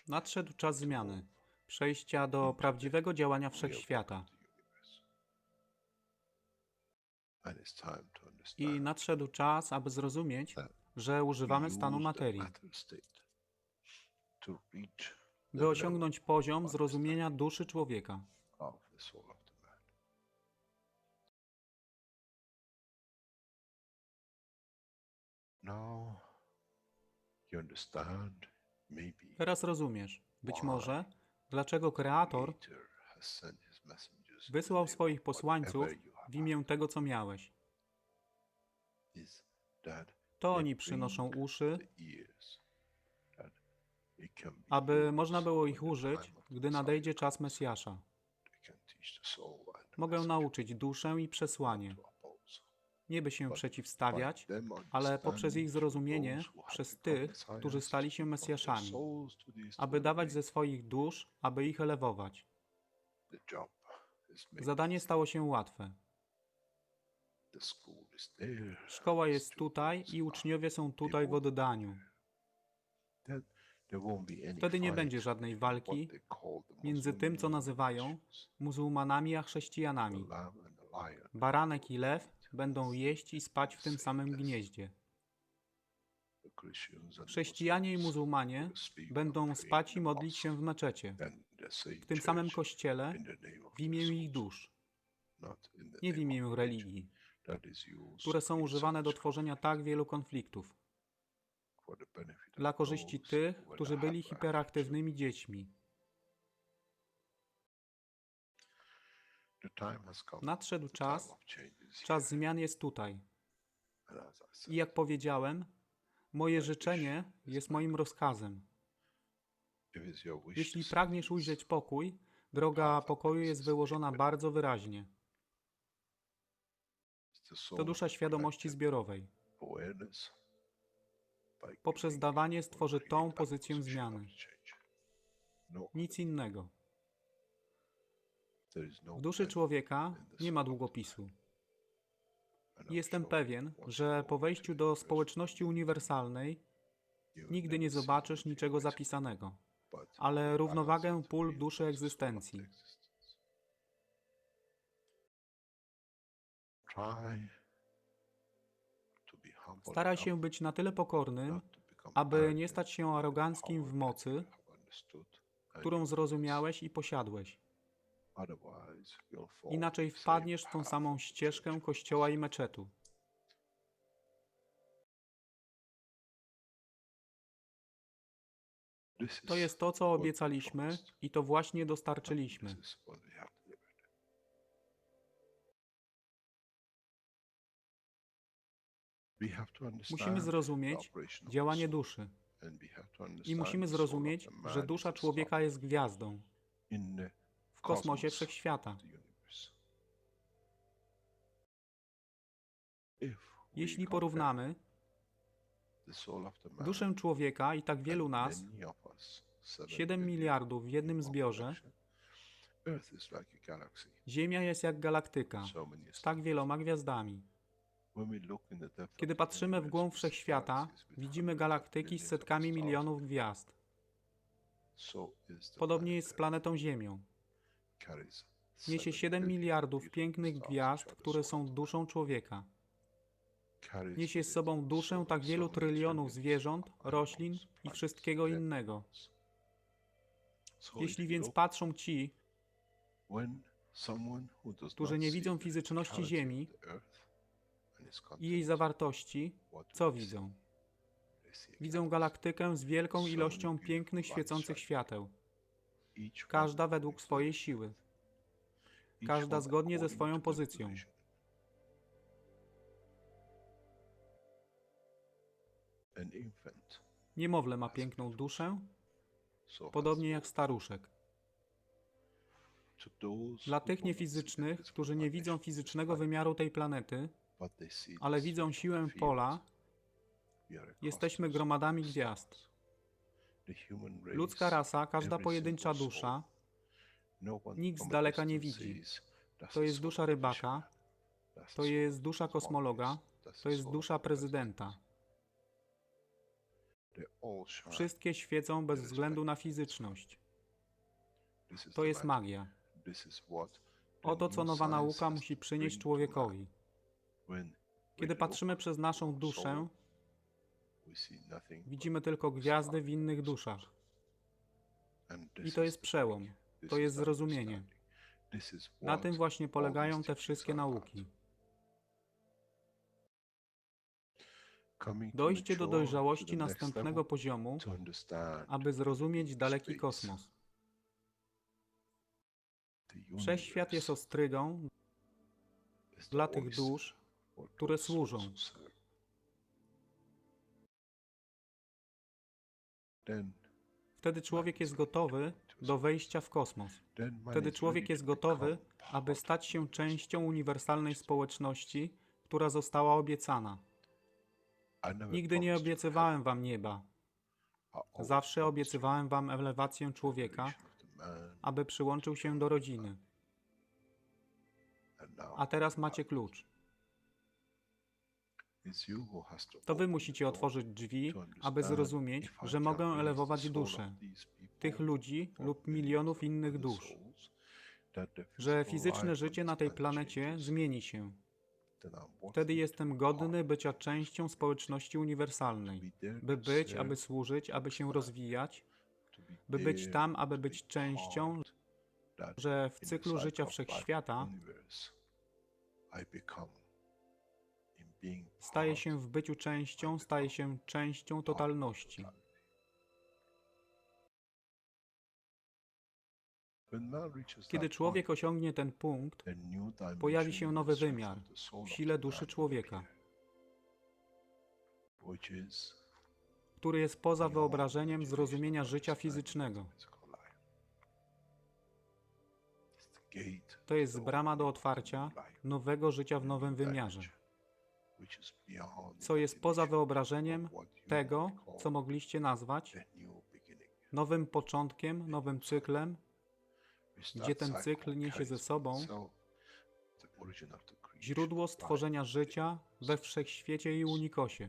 Nadszedł czas zmiany, przejścia do prawdziwego działania wszechświata. I nadszedł czas, aby zrozumieć, że używamy stanu materii, by osiągnąć poziom zrozumienia duszy człowieka. Teraz rozumiesz, być może, dlaczego Kreator wysłał swoich posłańców w imię tego, co miałeś. To oni przynoszą uszy, aby można było ich użyć, gdy nadejdzie czas Mesjasza. Mogę nauczyć duszę i przesłanie. Nie by się przeciwstawiać, ale poprzez ich zrozumienie przez tych, którzy stali się Mesjaszami, aby dawać ze swoich dusz, aby ich elewować. Zadanie stało się łatwe. Szkoła jest tutaj i uczniowie są tutaj w oddaniu. Wtedy nie będzie żadnej walki między tym, co nazywają muzułmanami, a chrześcijanami. Baranek i lew będą jeść i spać w tym samym gnieździe. Chrześcijanie i muzułmanie będą spać i modlić się w meczecie, w tym samym kościele, w imię ich dusz, nie w imię religii, które są używane do tworzenia tak wielu konfliktów, dla korzyści tych, którzy byli hiperaktywnymi dziećmi. Nadszedł czas, czas zmian jest tutaj. I jak powiedziałem, moje życzenie jest moim rozkazem. Jeśli pragniesz ujrzeć pokój, droga pokoju jest wyłożona bardzo wyraźnie. To dusza świadomości zbiorowej. Poprzez dawanie stworzy tą pozycję zmiany. Nic innego. W duszy człowieka nie ma długopisu. Jestem pewien, że po wejściu do społeczności uniwersalnej nigdy nie zobaczysz niczego zapisanego, ale równowagę pól duszy egzystencji. Staraj się być na tyle pokornym, aby nie stać się aroganckim w mocy, którą zrozumiałeś i posiadłeś. Inaczej wpadniesz w tą samą ścieżkę kościoła i meczetu. To jest to, co obiecaliśmy i to właśnie dostarczyliśmy. Musimy zrozumieć działanie duszy. I musimy zrozumieć, że dusza człowieka jest gwiazdą w kosmosie wszechświata. Jeśli porównamy duszę człowieka i tak wielu nas, 7 miliardów w jednym zbiorze, Ziemia jest jak galaktyka z tak wieloma gwiazdami. Kiedy patrzymy w głąb wszechświata, widzimy galaktyki z setkami milionów gwiazd. Podobnie jest z planetą Ziemią. Niesie 7 miliardów pięknych gwiazd, które są duszą człowieka. Niesie z sobą duszę tak wielu trylionów zwierząt, roślin i wszystkiego innego. Jeśli więc patrzą ci, którzy nie widzą fizyczności Ziemi i jej zawartości, co widzą? Widzą galaktykę z wielką ilością pięknych, świecących świateł. Każda według swojej siły. Każda zgodnie ze swoją pozycją. Niemowlę ma piękną duszę, podobnie jak staruszek. Dla tych niefizycznych, którzy nie widzą fizycznego wymiaru tej planety, ale widzą siłę pola, jesteśmy gromadami gwiazd. Ludzka rasa, każda pojedyncza dusza, nikt z daleka nie widzi. To jest dusza rybaka, to jest dusza kosmologa, to jest dusza prezydenta. Wszystkie świecą bez względu na fizyczność. To jest magia. Oto co nowa nauka musi przynieść człowiekowi. Kiedy patrzymy przez naszą duszę, widzimy tylko gwiazdy w innych duszach. I to jest przełom, to jest zrozumienie. Na tym właśnie polegają te wszystkie nauki. Dojście do dojrzałości następnego poziomu, aby zrozumieć daleki kosmos. Wszechświat jest ostrygą dla tych dusz, które służą. Wtedy człowiek jest gotowy do wejścia w kosmos. Wtedy człowiek jest gotowy, aby stać się częścią uniwersalnej społeczności, która została obiecana. Nigdy nie obiecywałem wam nieba. Zawsze obiecywałem wam elewację człowieka, aby przyłączył się do rodziny. A teraz macie klucz. To wy musicie otworzyć drzwi, aby zrozumieć, że mogę elewować duszę tych ludzi lub milionów innych dusz, że fizyczne życie na tej planecie zmieni się. Wtedy jestem godny bycia częścią społeczności uniwersalnej, by być, aby służyć, aby się rozwijać, by być tam, aby być częścią, że w cyklu życia wszechświata staje się w byciu częścią, staje się częścią totalności. Kiedy człowiek osiągnie ten punkt, pojawi się nowy wymiar w sile duszy człowieka, który jest poza wyobrażeniem zrozumienia życia fizycznego. To jest brama do otwarcia nowego życia w nowym wymiarze, co jest poza wyobrażeniem tego, co mogliście nazwać nowym początkiem, nowym cyklem, gdzie ten cykl niesie ze sobą źródło stworzenia życia we wszechświecie i unikosie.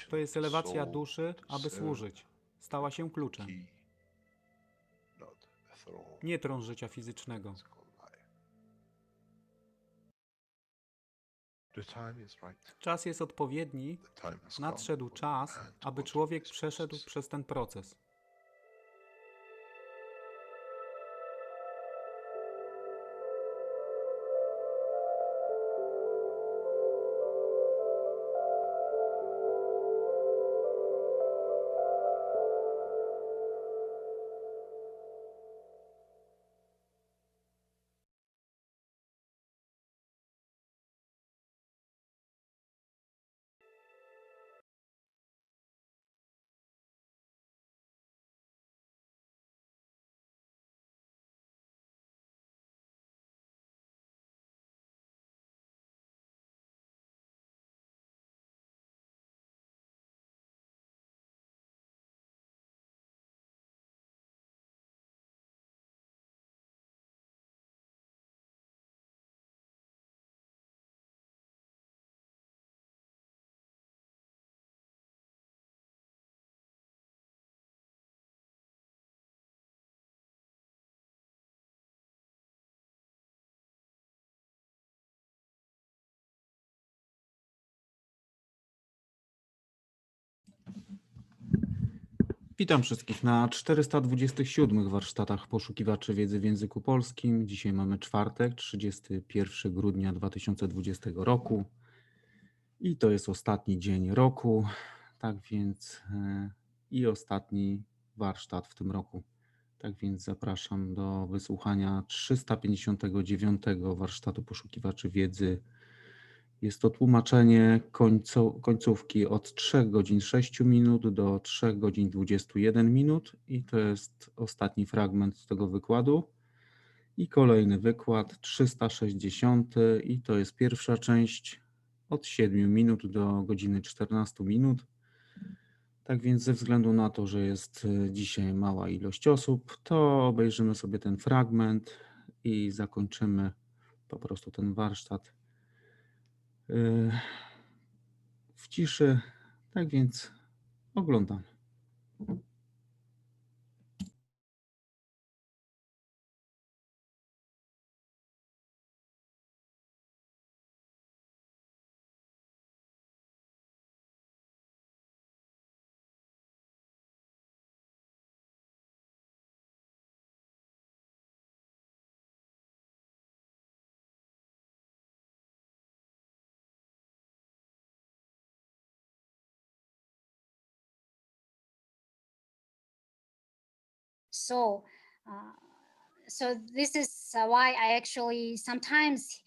To jest elewacja duszy, aby służyć. Stała się kluczem. Nie tron życia fizycznego. Czas jest odpowiedni, nadszedł czas, aby człowiek przeszedł przez ten proces. Witam wszystkich na 427 warsztatach poszukiwaczy wiedzy w języku polskim. Dzisiaj mamy czwartek, 31 grudnia 2020 roku i to jest ostatni dzień roku, tak więc i ostatni warsztat w tym roku. Tak więc zapraszam do wysłuchania 359 warsztatu poszukiwaczy wiedzy. Jest to tłumaczenie końcówki od 3 godzin 6 minut do 3 godzin 21 minut i to jest ostatni fragment tego wykładu. I kolejny wykład 360 i to jest pierwsza część od 7 minut do godziny 14 minut. Tak więc ze względu na to, że jest dzisiaj mała ilość osób, to obejrzymy sobie ten fragment i zakończymy po prostu ten warsztat. w ciszy. Tak więc oglądam. So, so this is why I actually sometimes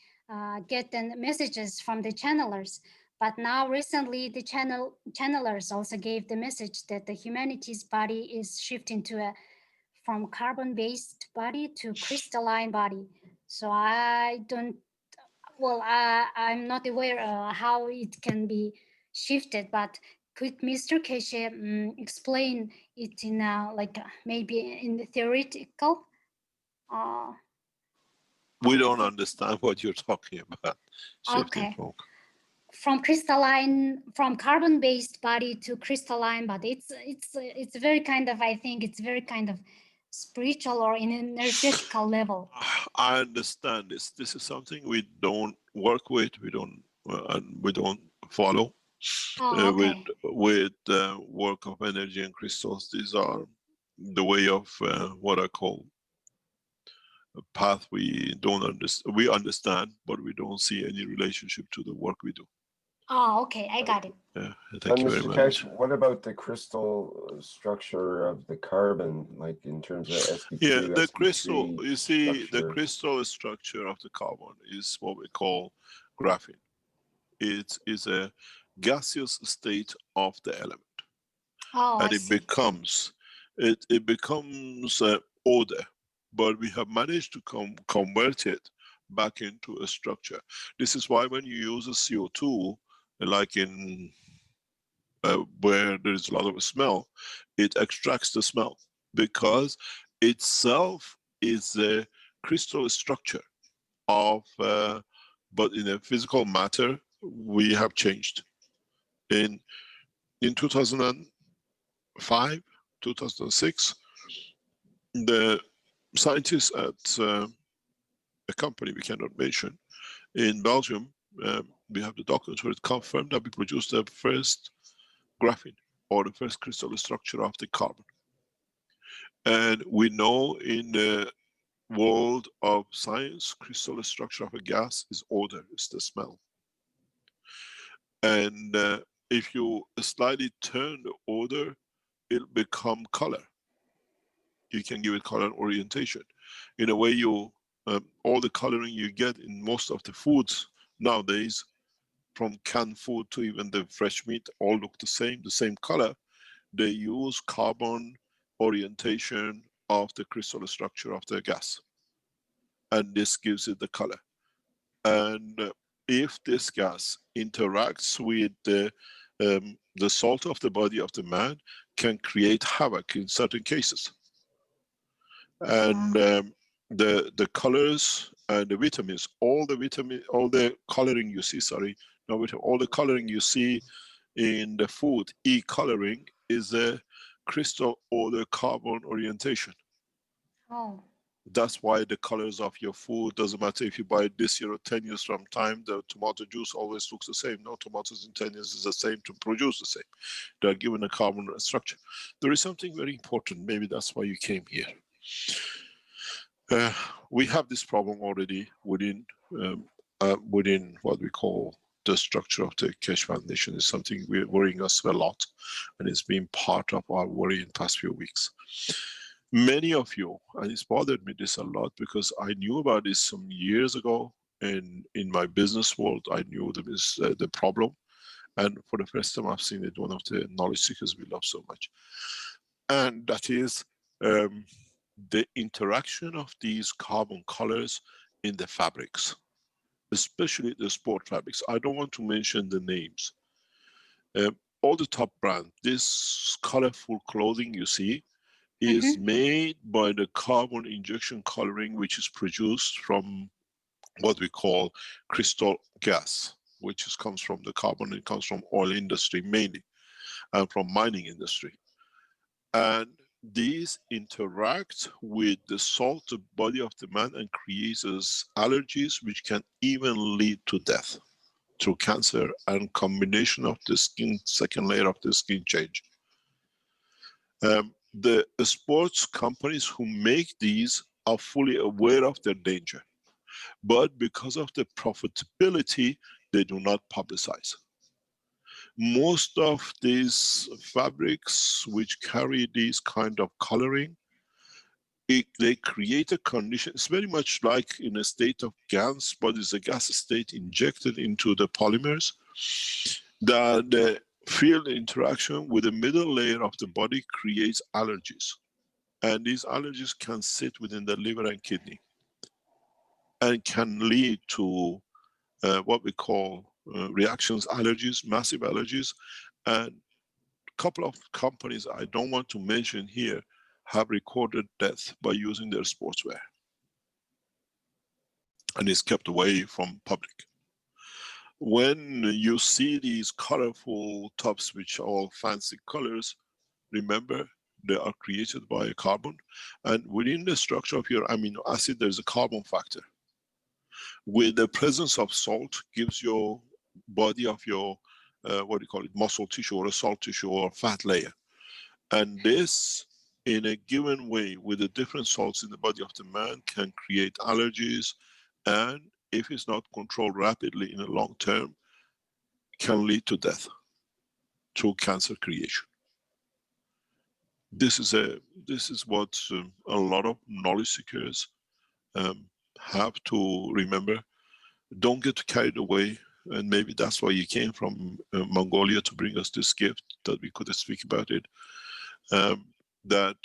get the messages from the channelers. But now recently, the channelers also gave the message that the humanity's body is shifting to a from carbon-based body to crystalline body. So I don't. Well, I'm not aware how it can be shifted, but could Mr. Keshe explain it in like maybe in the theoretical? We don't understand what you're talking about. Okay. From crystalline, from carbon-based body to crystalline body. It's very kind of, I think it's very kind of spiritual or in an energetical level. I understand this. This is something we don't work with. We don't follow. Okay. With work of energy and crystals. These are the way of what I call a path we don't understand. We understand, but we don't see any relationship to the work we do. Oh, okay, I got it. Yeah, thank you very Mr. much. Keshe, what about the crystal structure of the carbon, like in terms of sp2, Yeah, the sp3 crystal, you see, structure? the crystal structure of the carbon is what we call graphene. It is a gaseous state of the element. Oh, and I it see. becomes order, but we have managed to convert it back into a structure. This is why when you use a CO2, like in where there is a lot of smell, it extracts the smell because itself is a crystal structure of, but in a physical matter we have changed. In 2005, 2006, the scientists at a company we cannot mention in Belgium, we have the documents where it confirmed that we produced the first graphene or the first crystal structure of the carbon. And we know in the world of science, crystal structure of a gas is odor, it's the smell. And if you slightly turn the odor, it'll become color. You can give it color and orientation. In a way, you all the coloring you get in most of the foods nowadays, from canned food to even the fresh meat, all look the same color. They use carbon orientation of the crystal structure of the gas, and this gives it the color. And if this gas interacts with the salt of the body of the man, can create havoc in certain cases. And the colors and the vitamins, all the coloring you see, all the coloring you see in the food, E-coloring, is a crystal or the carbon orientation. Oh. That's why the colors of your food, doesn't matter if you buy it this year or 10 years from time, the tomato juice always looks the same. No, tomatoes in 10 years is the same to produce the same. They are given a carbon structure. There is something very important, maybe that's why you came here. We have this problem already within what we call the structure of the Keshe Foundation. Is something worrying us a lot, and it's been part of our worry in the past few weeks. Many of you, and it's bothered me this a lot because I knew about this some years ago, and in my business world, I knew the problem, and for the first time I've seen it, one of the knowledge seekers we love so much, and that is the interaction of these carbon colors in the fabrics, especially the sport fabrics. I don't want to mention the names. All the top brands, this colorful clothing you see is made by the carbon injection coloring, which is produced from what we call crystal gas. which comes from the carbon. It comes from oil industry mainly, and from mining industry. And these interact with the salt body of the man and creates allergies which can even lead to death through cancer and combination of the skin, second layer of the skin change. The sports companies who make these are fully aware of their danger, but because of the profitability, they do not publicize. Most of these fabrics which carry these kind of coloring, they create a condition. It's very much like in a state of gas, but it's a gas state injected into the polymers, that the field interaction with the middle layer of the body creates allergies. And these allergies can sit within the liver and kidney and can lead to what we call reactions, allergies, massive allergies. And a couple of companies I don't want to mention here have recorded death by using their sportswear. And it's kept away from public. When you see these colorful tops, which are all fancy colors, remember they are created by a carbon. And within the structure of your amino acid, there's a carbon factor. With the presence of salt, gives your body of your, what do you call it, muscle tissue or a salt tissue or fat layer. And this, in a given way, with the different salts in the body of the man, can create allergies, and if it's not controlled rapidly in the long term, can lead to death through cancer creation. This is what a lot of knowledge seekers have to remember. Don't get carried away, and maybe that's why you came from Mongolia to bring us this gift, that we could speak about it. That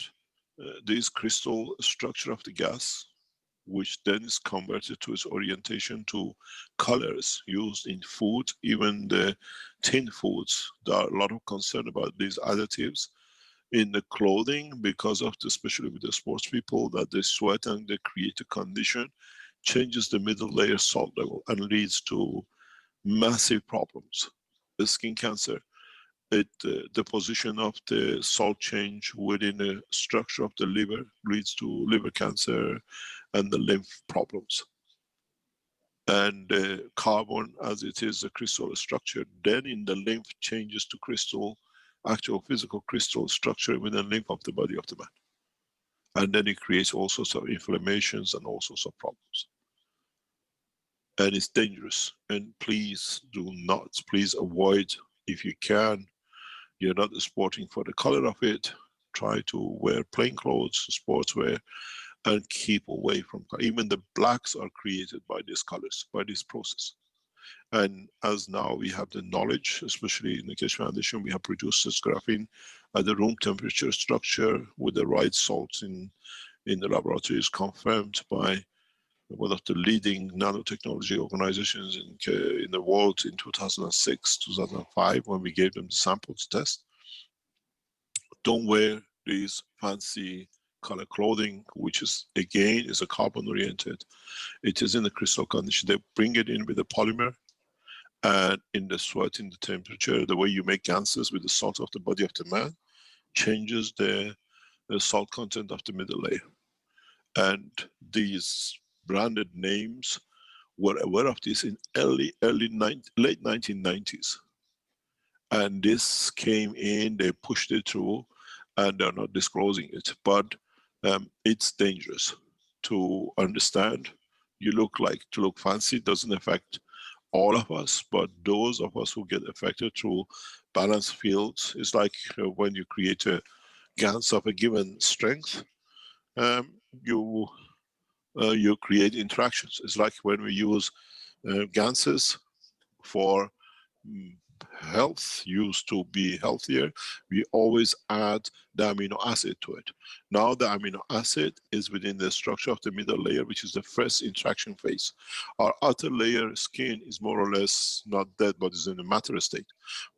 this crystal structure of the gas, which then is converted to its orientation to colors used in food, even the tin foods, there are a lot of concern about these additives in the clothing, because of the, especially with the sports people, that they sweat and they create a condition, changes the middle layer salt level and leads to massive problems. The skin cancer, the position of the salt change within the structure of the liver leads to liver cancer and the lymph problems. And the carbon, as it is a crystal structure, then in the lymph changes to crystal, actual physical crystal structure within the lymph of the body of the man. And then it creates all sorts of inflammations and all sorts of problems. And it's dangerous. And please do not, please avoid, if you can, you're not sporting for the color of it, try to wear plain clothes, sportswear, and keep away from, even the blacks are created by these colors, by this process. And as now we have the knowledge, especially in the Keshe Foundation, we have produced this graphene at the room temperature structure with the right salts in the laboratories, confirmed by one of the leading nanotechnology organizations in the world in 2006, 2005, when we gave them the sample to test. Don't wear these fancy color clothing, which is, again, is a carbon oriented. It is in the crystal condition. They bring it in with the polymer, and in the sweat, in the temperature, the way you make ganses with the salt of the body of the man, changes the salt content of the middle layer. And these branded names were aware of this in late 1990s. And this came in, they pushed it through, and they're not disclosing it. But it's dangerous to understand. You look fancy, doesn't affect all of us, but those of us who get affected through balanced fields, it's like when you create a GANs of a given strength, you create interactions. It's like when we use GANSes for health, used to be healthier, we always add the amino acid to it. Now the amino acid is within the structure of the middle layer, which is the first interaction phase. Our outer layer skin is more or less not dead, but is in a matter state.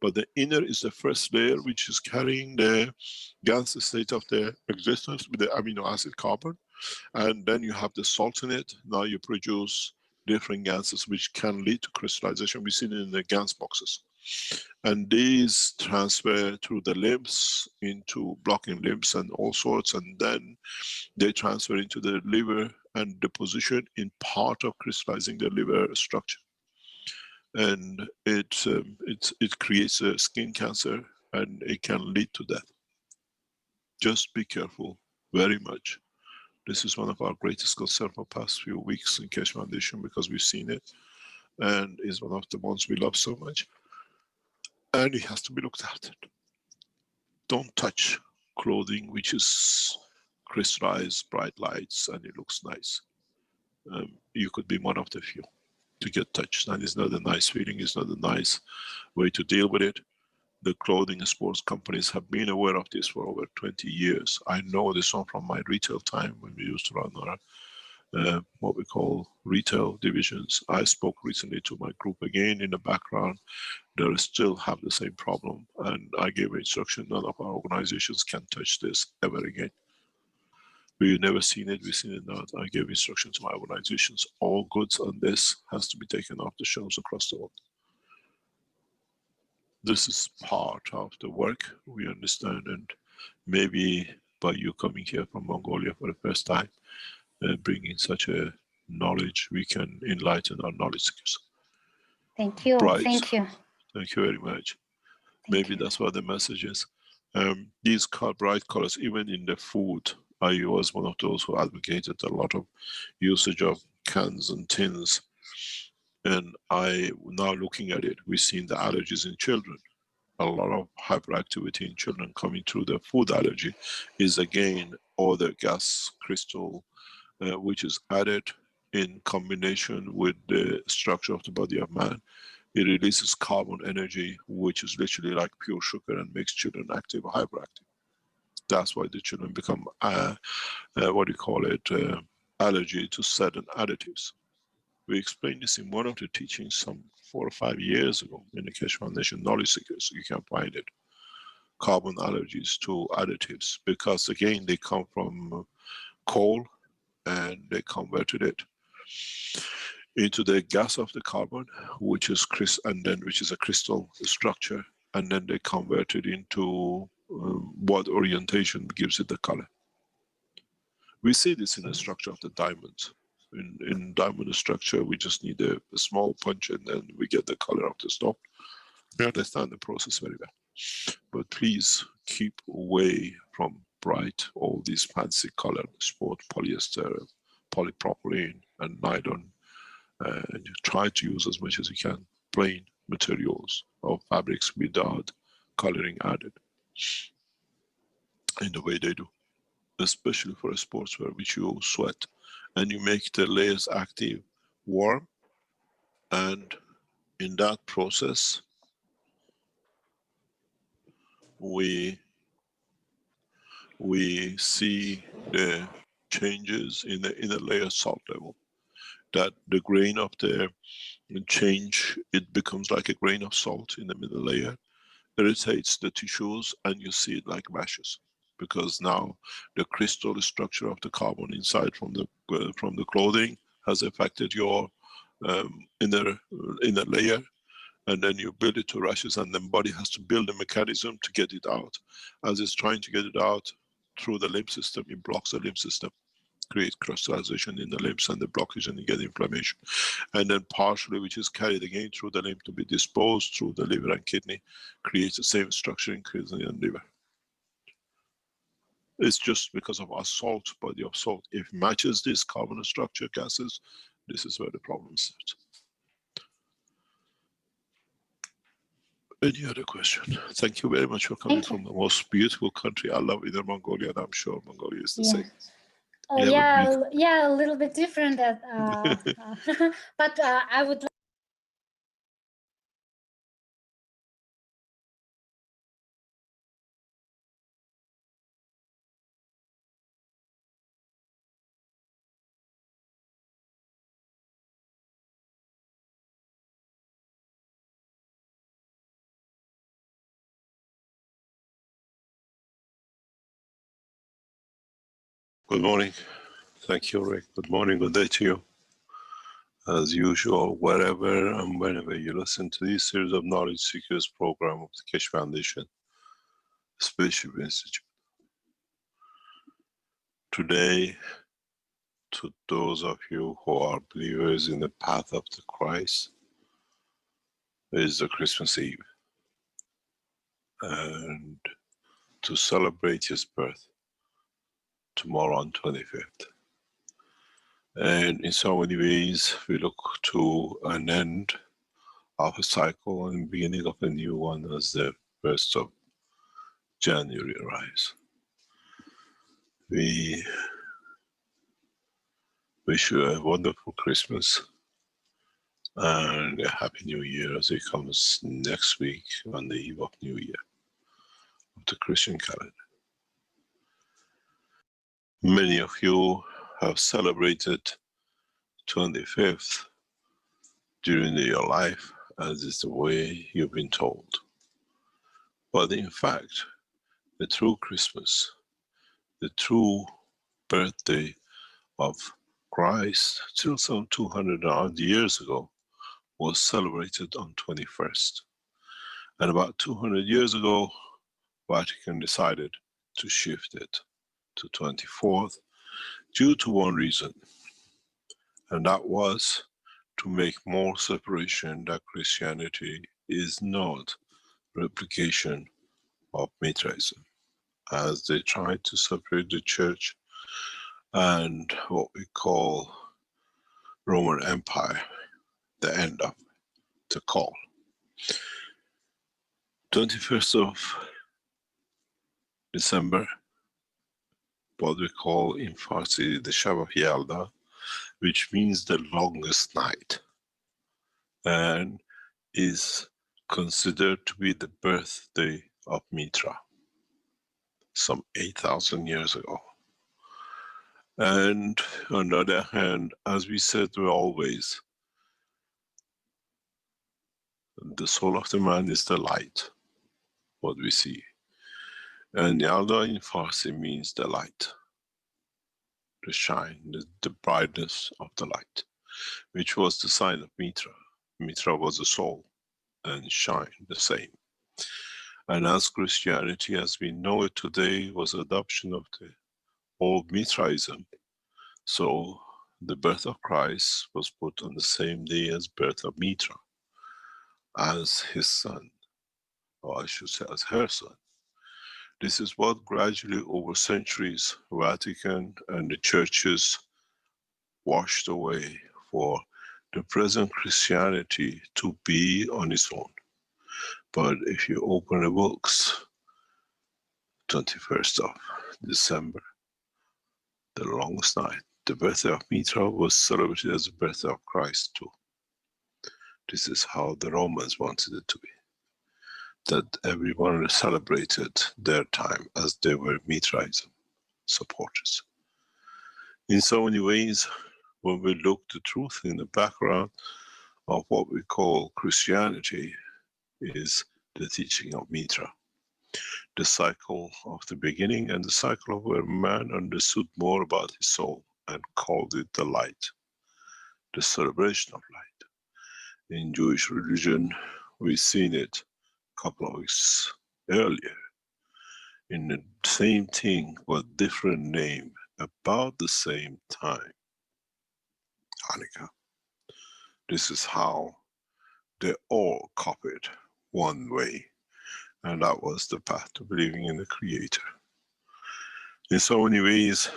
But the inner is the first layer, which is carrying the GANs state of the existence with the amino acid carbon. And then you have the salt in it. Now you produce different gases which can lead to crystallization. We've seen it in the gas boxes. And these transfer through the limbs into blocking limbs and all sorts, and then they transfer into the liver and deposition in part of crystallizing the liver structure. And it creates a skin cancer, and it can lead to death. Just be careful very much. This is one of our greatest concerns for the past few weeks in Keshe Foundation, because we've seen it, and is one of the ones we love so much. And it has to be looked at. Don't touch clothing which is crystallized, bright lights, and it looks nice. You could be one of the few to get touched, and it's not a nice feeling, it's not a nice way to deal with it. The clothing and sports companies have been aware of this for over 20 years. I know this one from my retail time when we used to run our what we call retail divisions. I spoke recently to my group again in the background. They still have the same problem, and I gave instruction, none of our organizations can touch this ever again. We've never seen it, we've seen it not. I gave instruction to my organizations, all goods on this has to be taken off the shelves across the world. This is part of the work, we understand, and maybe by you coming here from Mongolia for the first time, bringing such a knowledge, we can enlighten our knowledge seekers. Thank you. Bright. Thank you. Thank you very much. Thank Maybe you. that's what the message is. These bright colors, even in the food, I was one of those who advocated a lot of usage of cans and tins. And now looking at it, we've seen the allergies in children. A lot of hyperactivity in children coming through the food allergy is again other gas crystal, which is added in combination with the structure of the body of man. It releases carbon energy, which is literally like pure sugar, and makes children active or hyperactive. That's why the children become, what do you call it, allergy to certain additives. We explained this in one of the teachings some 4 or 5 years ago in the Keshe Foundation Knowledge Seekers, so you can find it. Carbon allergies to additives, because again, they come from coal, and they converted it into the gas of the carbon, which is which is a crystal structure, and then they convert it into what orientation gives it the color. We see this in the structure of the diamonds. In diamond structure, we just need a small punch, and then we get the color of the stone. We understand the process very well. But please keep away from bright, all these fancy color, sport, polyester, polypropylene, and nylon. And you try to use as much as you can plain materials or fabrics without coloring added in the way they do, especially for a sportswear which you sweat and you make the layers active, warm, and in that process we see the changes in the inner layer salt level, that the grain of the change, it becomes like a grain of salt in the middle layer, irritates the tissues, and you see it like rashes, because now the crystal structure of the carbon inside from the clothing has affected your inner layer, and then you build it to rashes, and then body has to build a mechanism to get it out. As it's trying to get it out through the lymph system, it blocks the lymph system, create crystallization in the limbs and the blockage, and you get inflammation. And then partially, which is carried again through the lymph to be disposed through the liver and kidney, creates the same structure in kidney and liver. It's just because of our salt, body of salt. If it matches this carbon structure gases, this is where the problem starts. Any other question? Thank you very much for coming from the most beautiful country. I love Inner Mongolia, and I'm sure Mongolia is the same. Oh yeah, a little bit different. But I would. Good morning. Thank you, Rick. Good morning, good day to you. as usual, wherever and whenever you listen to this series of Knowledge Seekers program of the Keshe Foundation Spaceship Institute. Today, to those of you who are believers in the path of the Christ, is the Christmas Eve. And to celebrate his birth, tomorrow on 25th. And in so many ways, we look to an end of a cycle and beginning of a new one as the 1st of January arrives. We wish you a wonderful Christmas and a happy New Year as it comes next week on the eve of New Year of the Christian calendar. Many of you have celebrated 25th during your life, as is the way you've been told. But in fact, the true Christmas, the true birthday of Christ, till some 200 odd years ago, was celebrated on 21st. And about 200 years ago, Vatican decided to shift it to 24th due to one reason, and that was to make more separation that Christianity is not replication of Mithraism, as they tried to separate the church and what we call Roman Empire, the end of the call. 21st of December, what we call in Farsi the Shab of Yalda, which means the longest night, and is considered to be the birthday of Mitra, some 8,000 years ago. And on the other hand, as we said always, the soul of the man is the light, what we see. And Yalda in Farsi means the light, the shine, the brightness of the light, which was the sign of Mitra. Mitra was the soul, and shine the same. And as Christianity as we know it today was adoption of the old Mithraism, so the birth of Christ was put on the same day as birth of Mitra, as his son, or I should say as her son. This is what gradually over centuries Vatican and the churches washed away for the present Christianity to be on its own. But if you open the books, 21st of December, the longest night, the birthday of Mitra was celebrated as the birthday of Christ too. This is how the Romans wanted it to be, that everyone celebrated their time as they were Mithraism supporters. In so many ways, when we look the truth in the background of what we call Christianity is the teaching of Mitra, the cycle of the beginning and the cycle of where man understood more about his soul and called it the light, the celebration of light. In Jewish religion, we've seen it a couple of weeks earlier, in the same thing but different name, about the same time, Hanukkah. This is how they all copied one way, and that was the path to believing in the Creator. In so many ways,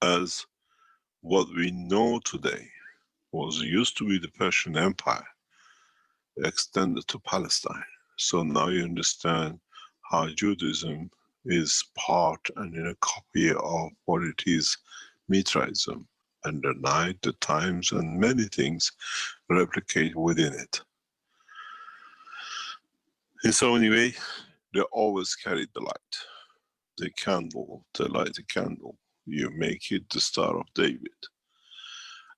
as what we know today was used to be the Persian Empire, extended to Palestine. So now you understand how Judaism is part and in a copy of what it is Mithraism, and the night, the times, and many things replicate within it. In so many ways, they always carried the light. The candle, to light a candle, you make it the Star of David.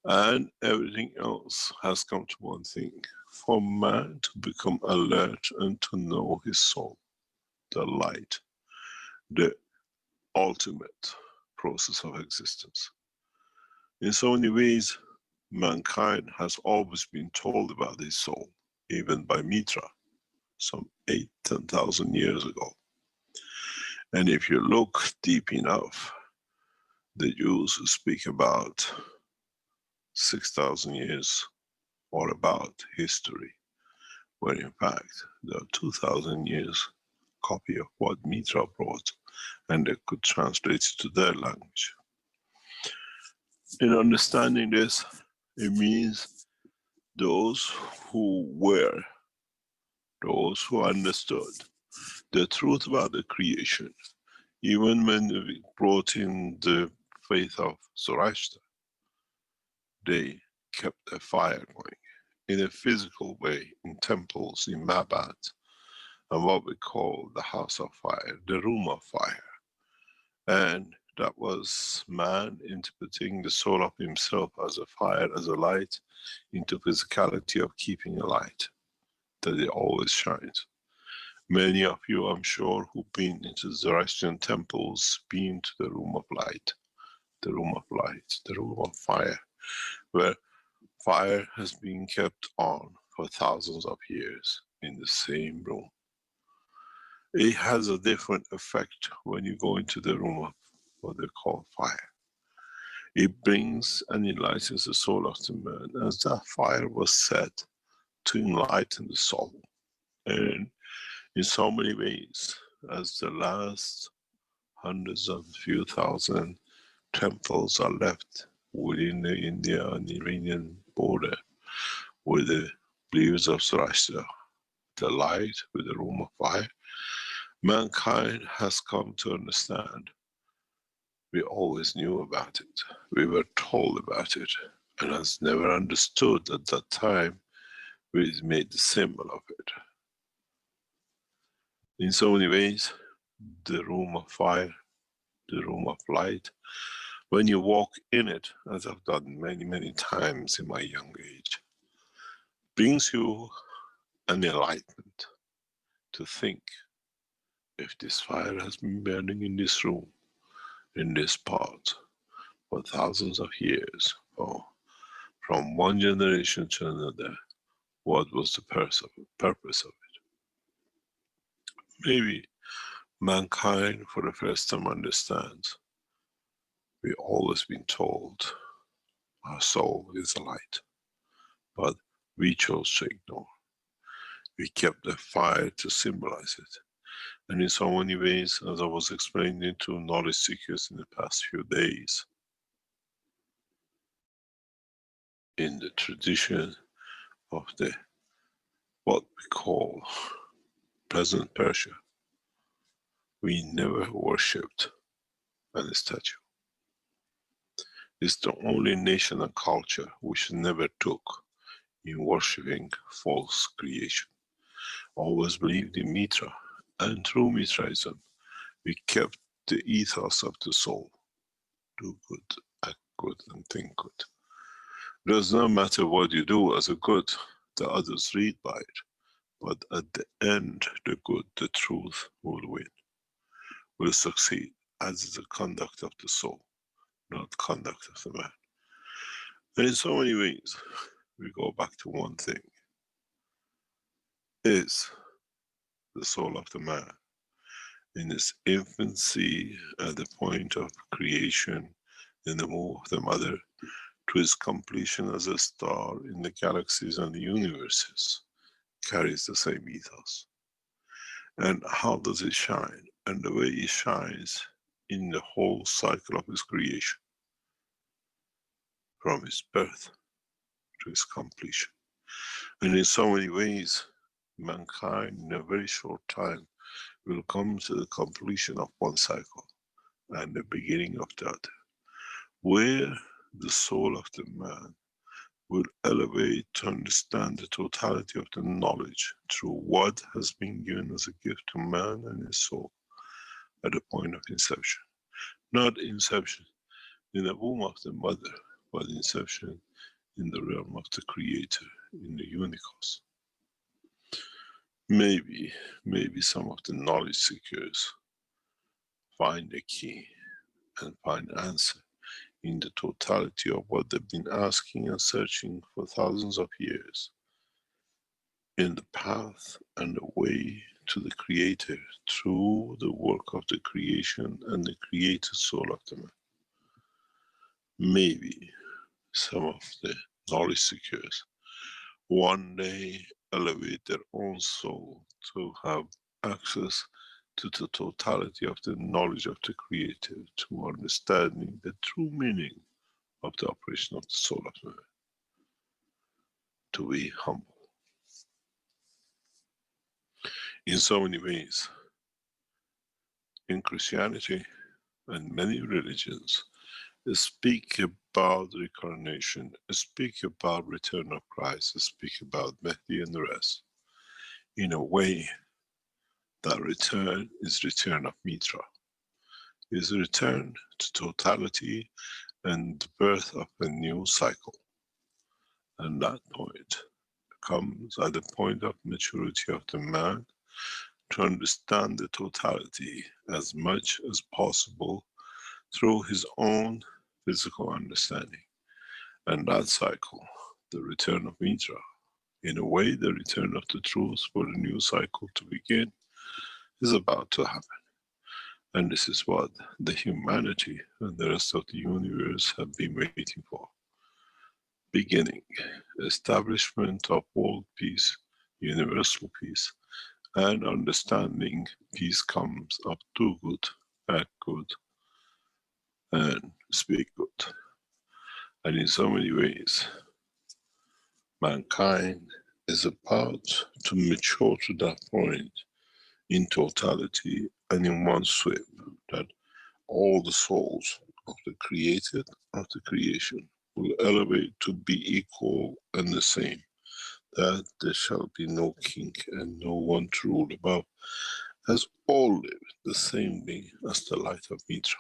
And everything else has come to one thing, for man to become alert and to know his soul, the light, the ultimate process of existence. In so many ways, mankind has always been told about his soul, even by Mitra, some 8,000-10,000 years ago. And if you look deep enough, the Jews speak about 6,000 years or about history, where in fact there are 2,000 years copy of what Mitra brought, and they could translate it to their language. In understanding this, it means those who understood the truth about the creation, even when we brought in the faith of Zoroaster, they kept a fire going in a physical way, in temples, in Mabad, and what we call the house of fire, the room of fire. And that was man interpreting the soul of himself as a fire, as a light, into physicality of keeping a light, that it always shines. Many of you, I'm sure, who've been into Zoroastrian temples, been to the room of light, the room of light, the room of fire, where fire has been kept on for thousands of years in the same room. It has a different effect when you go into the room of what they call fire. It brings and enlightens the soul of the man, as that fire was set to enlighten the soul. And in so many ways, as the last hundreds of few thousand temples are left within the India and Iranian border, with the believers of Zoroaster, the light with the room of fire, mankind has come to understand. We always knew about it, we were told about it, and has never understood at that time we made the symbol of it. In so many ways, the room of fire, the room of light, when you walk in it, as I've done many times in my young age, brings you an enlightenment to think, if this fire has been burning in this room, in this part, for thousands of years, or from one generation to another, what was the purpose of it? Maybe mankind for the first time understands. We've always been told our soul is a light, but we chose to ignore. We kept the fire to symbolize it. And in so many ways, as I was explaining to knowledge seekers in the past few days, in the tradition of the what we call present Persia, we never worshipped any statue. It's the only nation and culture which never took in worshipping false creation. Always believed in Mitra, and through Mitraism, we kept the ethos of the soul. Do good, act good, and think good. It does not matter what you do as a good, the others read by it, but at the end, the good, the truth will win, will succeed, as is the conduct of the soul, not conduct of the man. And in so many ways, we go back to one thing. Is the soul of the man in its infancy at the point of creation in the womb of the mother to its completion as a star in the galaxies and the universes carries the same ethos. And how does it shine? And the way it shines in the whole cycle of its creation, from its birth to its completion. And in so many ways, mankind in a very short time will come to the completion of one cycle and the beginning of the other, where the soul of the man will elevate to understand the totality of the knowledge through what has been given as a gift to man and his soul at the point of inception. Not inception in the womb of the mother, but inception in the realm of the Creator, in the Unicos. Maybe some of the knowledge seekers find the key and find the answer in the totality of what they've been asking and searching for thousands of years, in the path and the way to the Creator through the work of the creation and the created soul of the man. Maybe some of the knowledge seekers one day elevate their own soul to have access to the totality of the knowledge of the Creator, to understanding the true meaning of the operation of the soul of man, to be humble. In so many ways, in Christianity and many religions, speak about reincarnation, speak about return of Christ, speak about Mehdi and the rest, in a way that return is return of Mitra, is a return to totality and the birth of a new cycle. And that point comes at the point of maturity of the man to understand the totality as much as possible through his own physical understanding. And that cycle, the return of Mitra, in a way the return of the truth for the new cycle to begin, is about to happen. And this is what the humanity and the rest of the universe have been waiting for. Beginning, establishment of world peace, universal peace, and understanding peace comes of do good, act good, and speak good. And in so many ways, mankind is about to mature to that point in totality and in one sweep, that all the souls of the created, of the creation, will elevate to be equal and the same, that there shall be no king and no one to rule above, as all live the same way as the light of Mitra.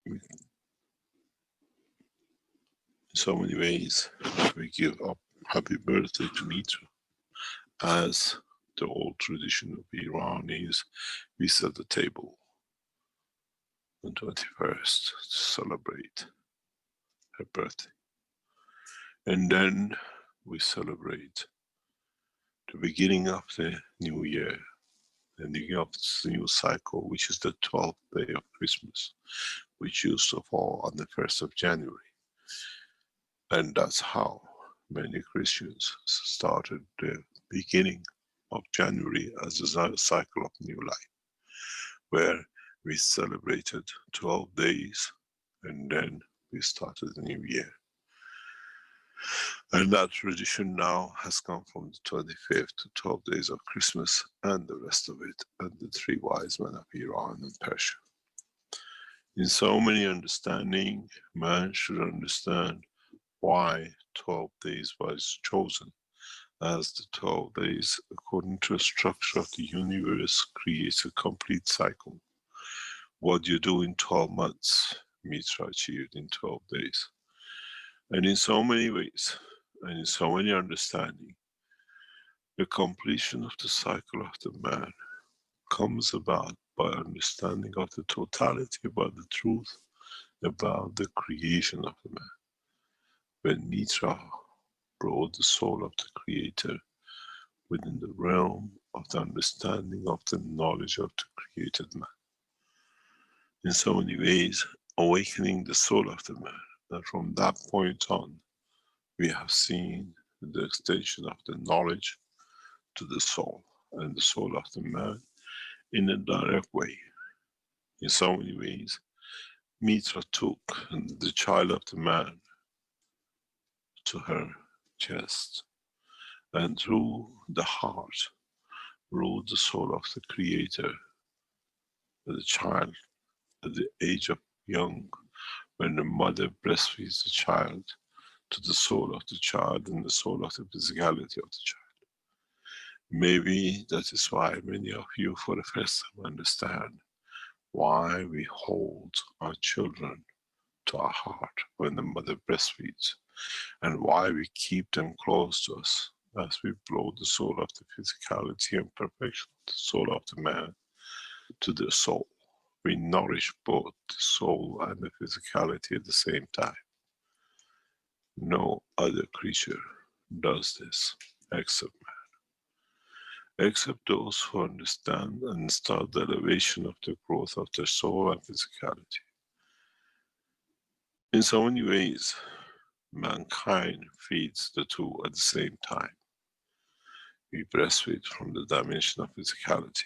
In so many ways, we give up happy birthday to Mitra. As the old tradition of Iran is, we set the table on 21st to celebrate her birthday. And then we celebrate the beginning of the new year, the beginning of this new cycle, which is the 12th day of Christmas, which used to fall on the 1st of January. And that's how many Christians started the beginning of January as a cycle of new life, where we celebrated 12 days and then we started the new year. And that tradition now has come from the 25th to 12 days of Christmas and the rest of it, and the three wise men of Iran and Persia. In so many understanding, man should understand why 12 days was chosen, as the 12 days, according to the structure of the universe, creates a complete cycle. What you do in 12 months, Mitra achieved in 12 days. And in so many ways, and in so many understanding, the completion of the cycle of the man comes about by understanding of the totality about the truth, about the creation of the man. When Mitra brought the soul of the Creator within the realm of the understanding of the knowledge of the created man. In so many ways, awakening the soul of the man, that from that point on, we have seen the extension of the knowledge to the soul, and the soul of the man in a direct way. In so many ways, Mitra took the child of the man to her chest, and through the heart ruled the soul of the Creator, the child at the age of young, when the mother breastfeeds the child, to the soul of the child and the soul of the physicality of the child. Maybe that is why many of you for the first time understand why we hold our children to our heart when the mother breastfeeds, and why we keep them close to us as we blow the soul of the physicality and perfection of the soul of the man to their soul, we nourish both the soul and the physicality at the same time. No other creature does this except man. Except those who understand and start the elevation of the growth of their soul and physicality. In so many ways, mankind feeds the two at the same time. We breastfeed from the dimension of physicality,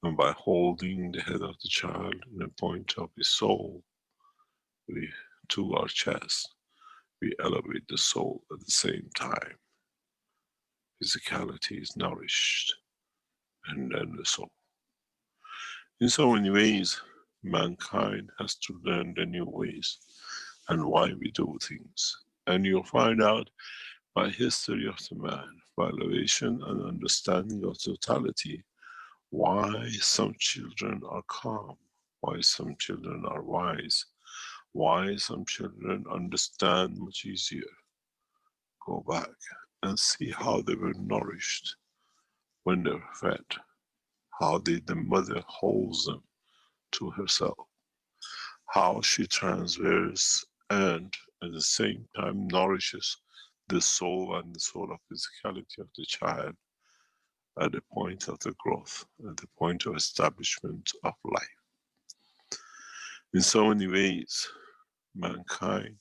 and by holding the head of the child in the point of his soul, to our chest, we elevate the soul at the same time. Physicality is nourished, and then the soul. In so many ways, mankind has to learn the new ways and why we do things. And you'll find out by history of the man, by elevation and understanding of totality, why some children are calm, why some children are wise, why some children understand much easier. Go back and see how they were nourished when they were fed. How did the mother hold them to herself? How she transfers and at the same time nourishes the soul and the soul of physicality of the child at the point of the growth, at the point of establishment of life. In so many ways, mankind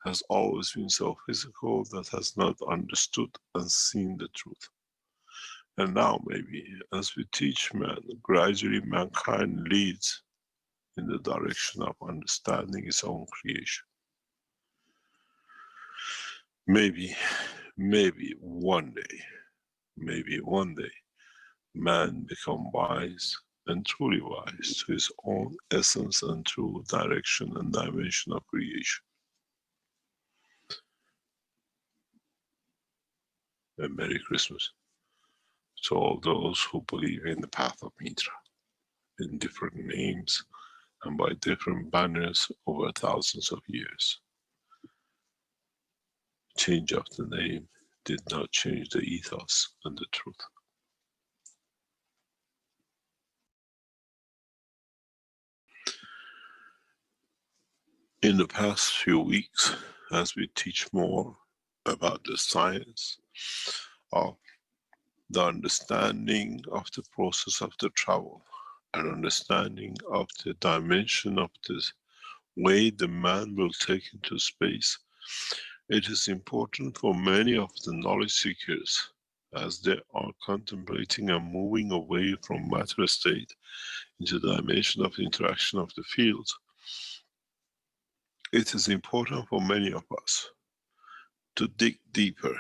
has always been so physical that has not understood and seen the truth. And now maybe, as we teach man, gradually mankind leads in the direction of understanding its own creation. Maybe one day, man become wise and truly wise to his own essence and true direction and dimension of creation. And Merry Christmas to all those who believe in the path of Mitra, in different names and by different banners over thousands of years. Change of the name did not change the ethos and the truth. In the past few weeks, as we teach more about the science of the understanding of the process of the travel and understanding of the dimension of this way the man will take into space, it is important for many of the knowledge seekers as they are contemplating and moving away from matter state into the dimension of interaction of the fields. It is important for many of us to dig deeper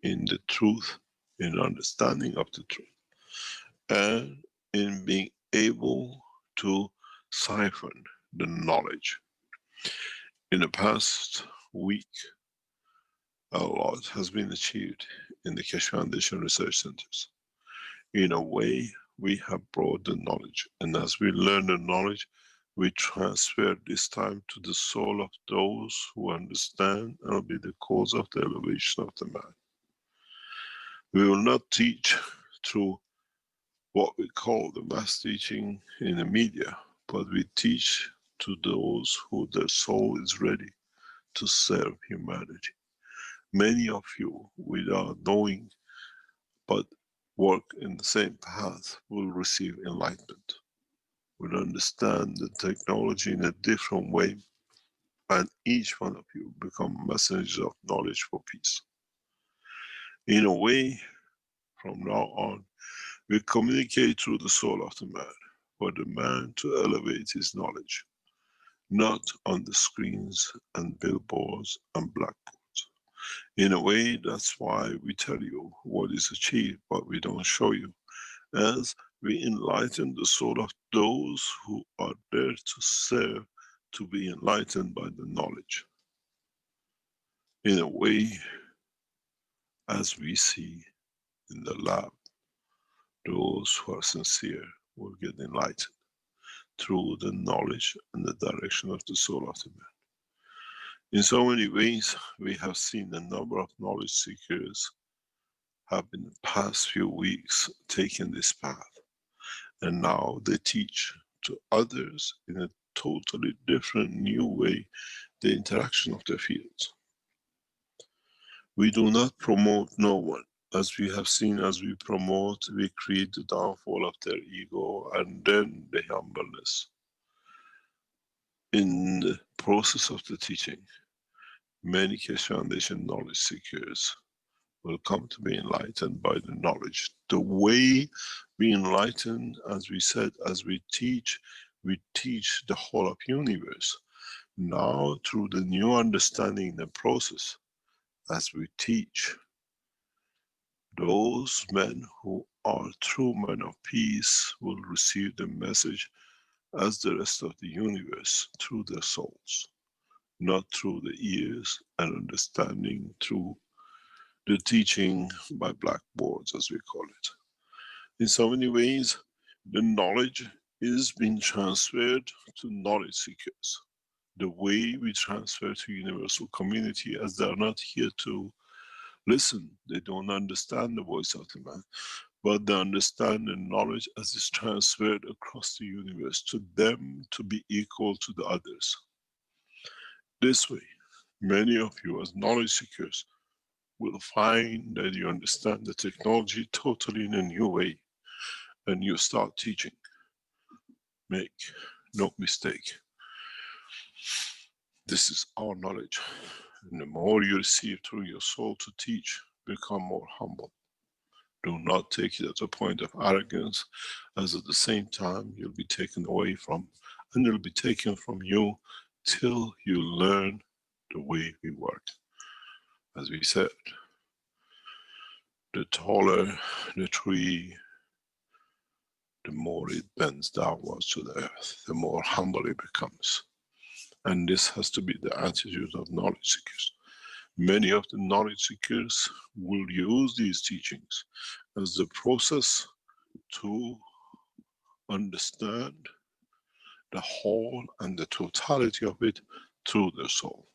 in the truth, in understanding of the truth, and in being able to siphon the knowledge. In the past week, a lot has been achieved in the Keshe Foundation Research Centers. In a way, we have brought the knowledge, and as we learn the knowledge, we transfer this time to the soul of those who understand and will be the cause of the elevation of the man. We will not teach through what we call the mass teaching in the media, but we teach to those who their soul is ready to serve humanity. Many of you, without knowing, but work in the same path, will receive enlightenment, will understand the technology in a different way, and each one of you become messengers of knowledge for peace. In a way, from now on, we communicate through the soul of the man, for the man to elevate his knowledge, not on the screens and billboards and blackboards. In a way, that's why we tell you what is achieved, but we don't show you, as we enlighten the soul of those who are there to serve, to be enlightened by the knowledge. In a way, as we see in the lab, those who are sincere will get enlightened through the knowledge and the direction of the soul of the man. In so many ways, we have seen a number of knowledge seekers have in the past few weeks taken this path, and now they teach to others in a totally different new way, the interaction of the fields. We do not promote no one. As we have seen, as we promote, we create the downfall of their ego and then the humbleness. In the process of the teaching, many Keshe Foundation knowledge seekers will come to be enlightened by the knowledge. The way we enlighten, as we said, as we teach the whole of universe. Now, through the new understanding in the process, as we teach, those men who are true men of peace will receive the message as the rest of the universe through their souls, not through the ears and understanding through the teaching by blackboards, as we call it. In so many ways, the knowledge is being transferred to knowledge seekers. The way we transfer to universal community, as they are not here to listen, they don't understand the voice of the man, but they understand the knowledge as it's transferred across the universe to them to be equal to the others. This way, many of you as knowledge seekers will find that you understand the technology totally in a new way, and you start teaching. Make no mistake. This is our knowledge. And the more you receive through your soul to teach, become more humble. Do not take it as a point of arrogance, as at the same time you'll be taken away from, and it'll be taken from you till you learn the way we work. As we said, the taller the tree, the more it bends downwards to the earth, the more humble it becomes. And this has to be the attitude of knowledge seekers. Many of the knowledge seekers will use these teachings as the process to understand the whole and the totality of it through their soul.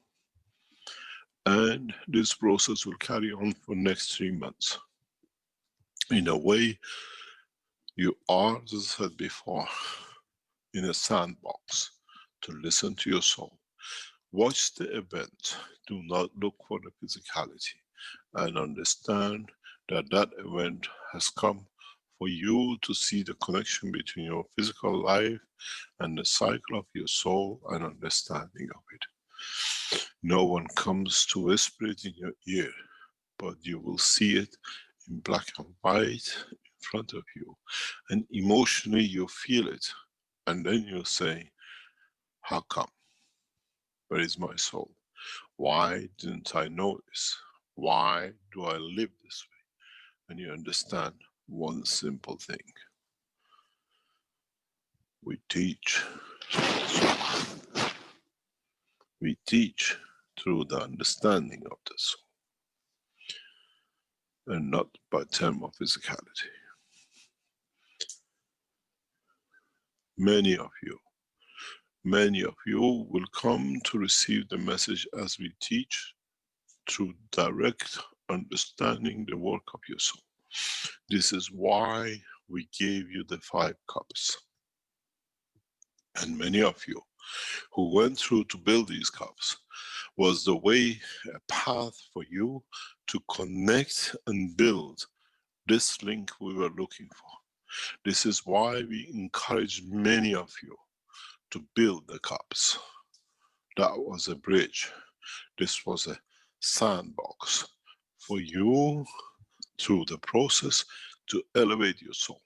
And this process will carry on for next 3 months. In a way, you are, as I said before, in a sandbox to listen to your soul. Watch the event. Do not look for the physicality, and understand that that event has come for you to see the connection between your physical life and the cycle of your soul and understanding of it. No one comes to whisper it in your ear, but you will see it in black and white in front of you, and emotionally you feel it, and then you say, how come? Where is my soul? Why didn't I know this? Why do I live this way? And you understand one simple thing. We teach. We teach through the understanding of the soul, and not by term of physicality. Many of you will come to receive the message as we teach through direct understanding the work of your soul. This is why we gave you the 5 cups. And many of you who went through to build these cups was the way, a path for you to connect and build this link we were looking for. This is why we encourage many of you to build the cups. That was a bridge. This was a sandbox for you through the process to elevate your soul,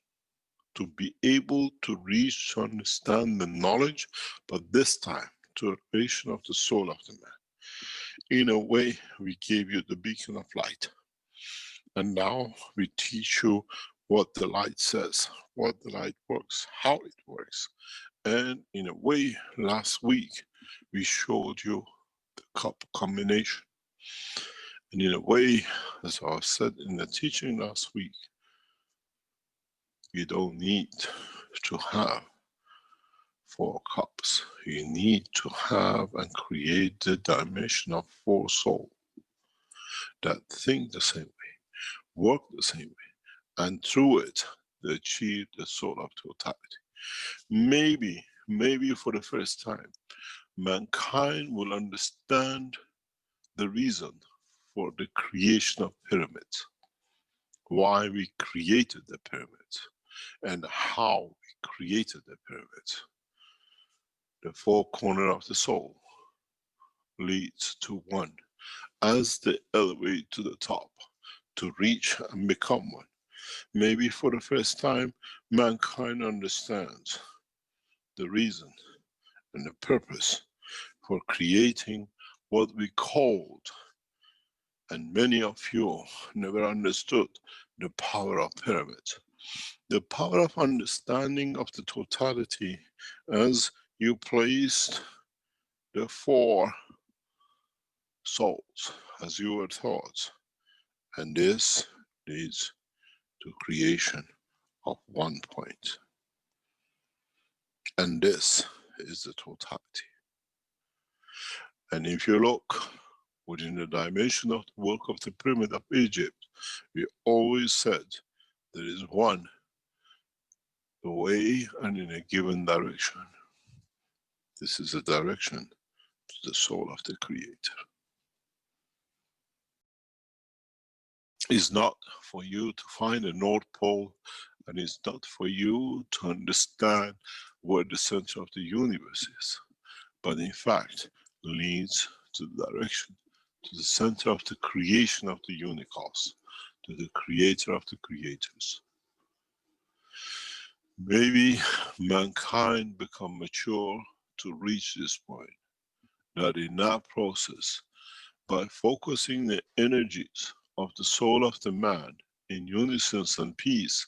to be able to reach, to understand the knowledge, but this time to elevation of the soul of the man. In a way, we gave you the beacon of light. And now we teach you what the light says, what the light works, how it works. And in a way, last week, we showed you the cup combination. And in a way, as I said in the teaching last week, you don't need to have 4 cups. You need to have and create the dimension of 4 souls that think the same way, work the same way, and through it, they achieve the soul of totality. Maybe for the first time, mankind will understand the reason for the creation of pyramids, why we created the pyramids, and how we created the pyramids. The four corners of the soul leads to one, as they elevate to the top to reach and become one. Maybe for the first time, mankind understands the reason and the purpose for creating what we called, and many of you never understood, the power of pyramids. The power of understanding of the totality as you placed the four souls as your thoughts, and this leads to creation of one point. And this is the totality. And if you look within the dimension of the work of the Pyramid of Egypt, we always said there is one way and in a given direction. This is a direction to the soul of the Creator. It's not for you to find a North Pole, and it's not for you to understand where the center of the universe is, but in fact leads to the direction, to the center of the creation of the universe, to the Creator of the creators. Maybe mankind become mature to reach this point, that in that process, by focusing the energies of the soul of the man in unison and peace,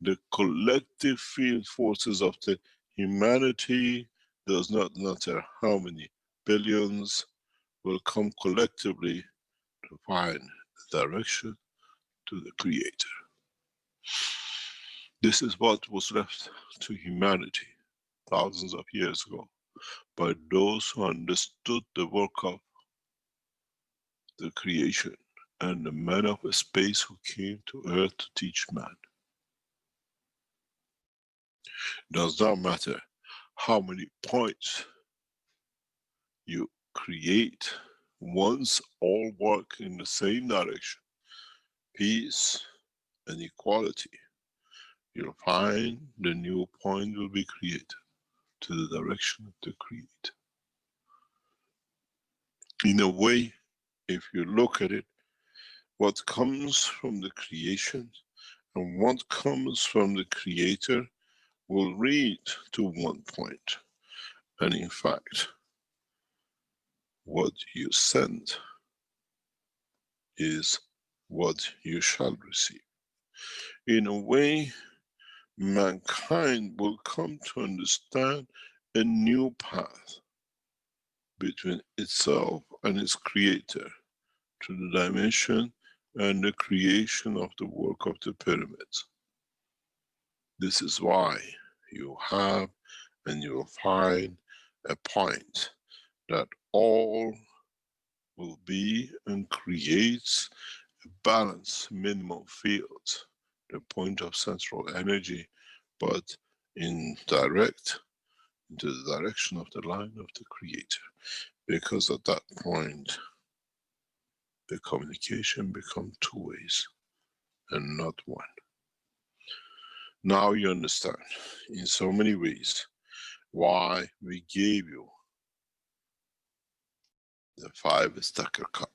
the collective field forces of the humanity, does not matter how many billions, will come collectively to find the direction to the Creator. This is what was left to humanity thousands of years ago by those who understood the work of the creation and the man of space who came to earth to teach man. Does not matter how many points you create, once all work in the same direction, peace and equality, you'll find the new point will be created to the direction of the Creator. In a way, if you look at it, what comes from the creation and what comes from the Creator will lead to one point. And in fact, what you send is what you shall receive. In a way, mankind will come to understand a new path between itself and its Creator, to the dimension and the creation of the work of the pyramids. This is why you have and you will find a point that all will be and creates a balanced minimum field, the point of central energy, but into the direction of the line of the Creator. Because at that point, the communication becomes two ways and not one. Now you understand in so many ways why we gave you the 5-stacker cup.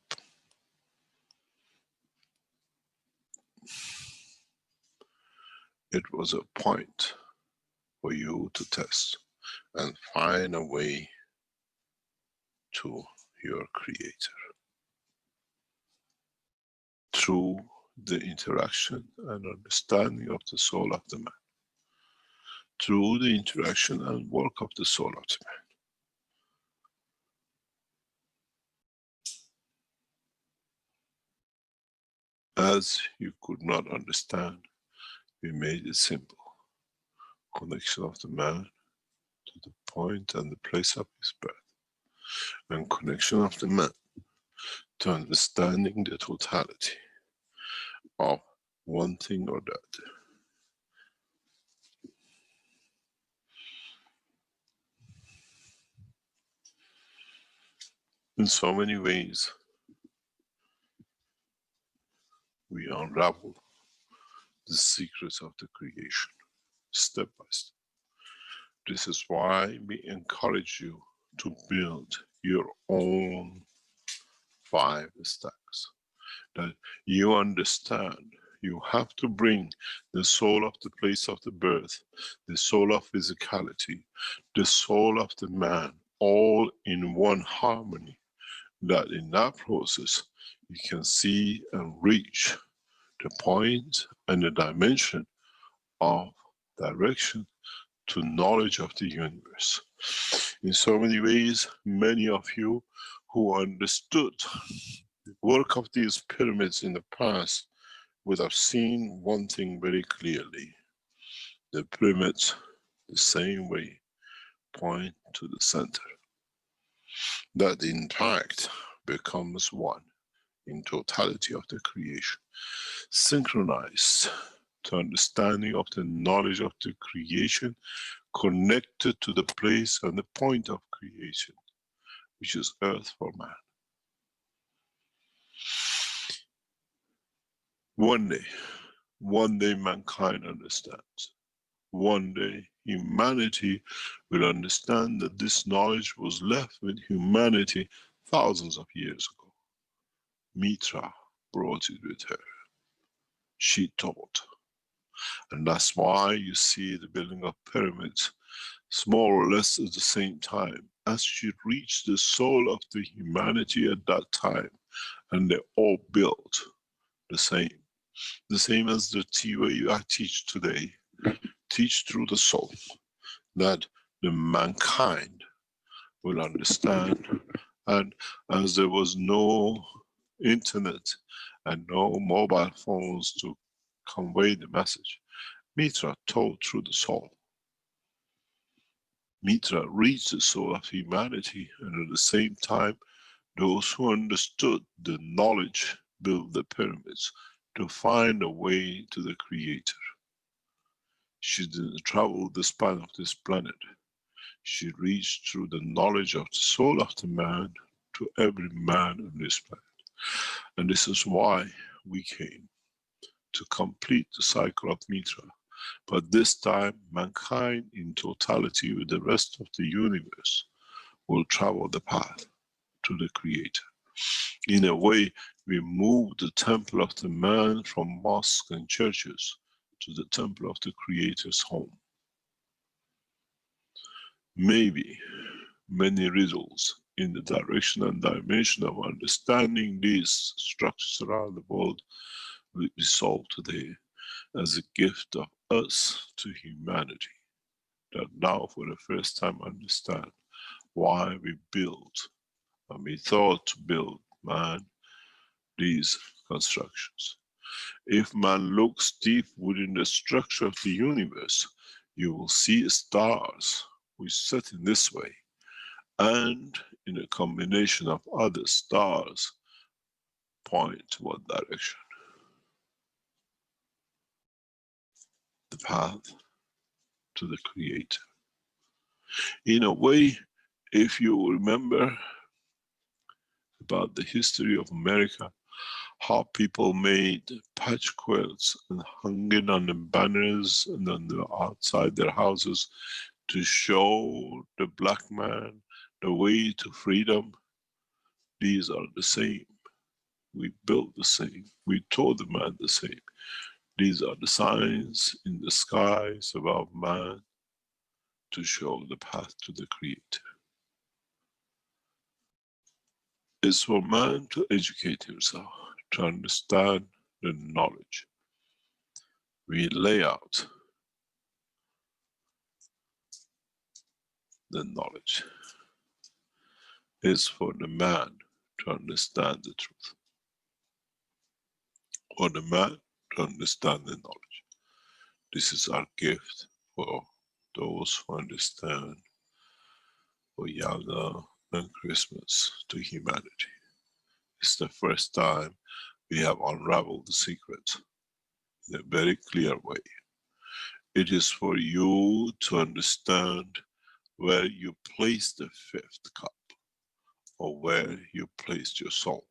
It was a point for you to test and find a way to your Creator through the interaction and understanding of the soul of the man, through the interaction and work of the soul of the man. As you could not understand, we made it simple. Connection of the man to the point and the place of his birth, and connection of the man to understanding the totality of one thing or the other. In so many ways, we unravel the secrets of the creation, step by step. This is why we encourage you to build your own 5 stacks. That you understand, you have to bring the soul of the place of the birth, the soul of physicality, the soul of the man, all in one harmony. That in that process, you can see and reach the point and the dimension of direction to knowledge of the universe. In so many ways, many of you who understood the work of these pyramids in the past would have seen one thing very clearly. The pyramids, the same way, point to the center. That the impact becomes one in totality of the creation. Synchronized to understanding of the knowledge of the creation, connected to the place and the point of creation, which is earth for man. One day mankind understands. One day humanity will understand that this knowledge was left with humanity thousands of years ago. Mitra brought it with her. She taught. And that's why you see the building of pyramids, more or less at the same time, as she reached the soul of the humanity at that time, and they all built the same. The same as the way I teach today, teach through the soul, that the mankind will understand. And as there was no internet and no mobile phones to convey the message, Mitra taught through the soul. Mitra reached the soul of humanity, and at the same time, those who understood the knowledge built the pyramids to find a way to the Creator. She didn't travel the span of this planet. She reached through the knowledge of the soul of the man to every man on this planet. And this is why we came, to complete the cycle of Mitra. But this time, mankind in totality with the rest of the universe will travel the path to the Creator. In a way, we move the temple of the man from mosques and churches to the temple of the Creator's home. Maybe many riddles in the direction and dimension of understanding these structures around the world will be solved today as a gift of us to humanity, that now for the first time understand why we built, and we thought to build man, these constructions. If man looks deep within the structure of the universe, you will see stars which set in this way, and in a combination of other stars point to one direction. The path to the Creator. In a way, if you remember about the history of America, how people made patch quilts and hung it on the banners and on the outside their houses to show the black man the way to freedom. These are the same. We built the same. We taught the man the same. These are the signs in the skies above man to show the path to the Creator. It's for man to educate himself, to understand the knowledge. We lay out the knowledge. It's for the man to understand the truth. For the man to understand the knowledge. This is our gift for those who understand, for Yalda and Christmas to humanity. It's the first time we have unraveled the secret in a very clear way. It is for you to understand where you place the 5th cup of where you placed your soul.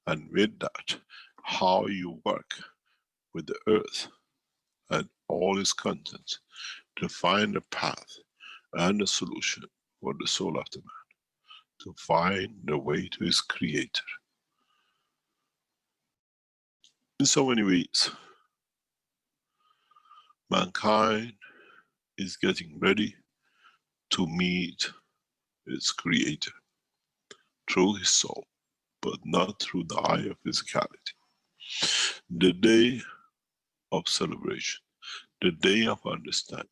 And with that, how you work with the earth and all its contents to find a path and a solution for the soul of the man, to find the way to his creator. In so many ways, mankind is getting ready to meet its creator through his soul, but not through the eye of physicality. The day of celebration, the day of understanding.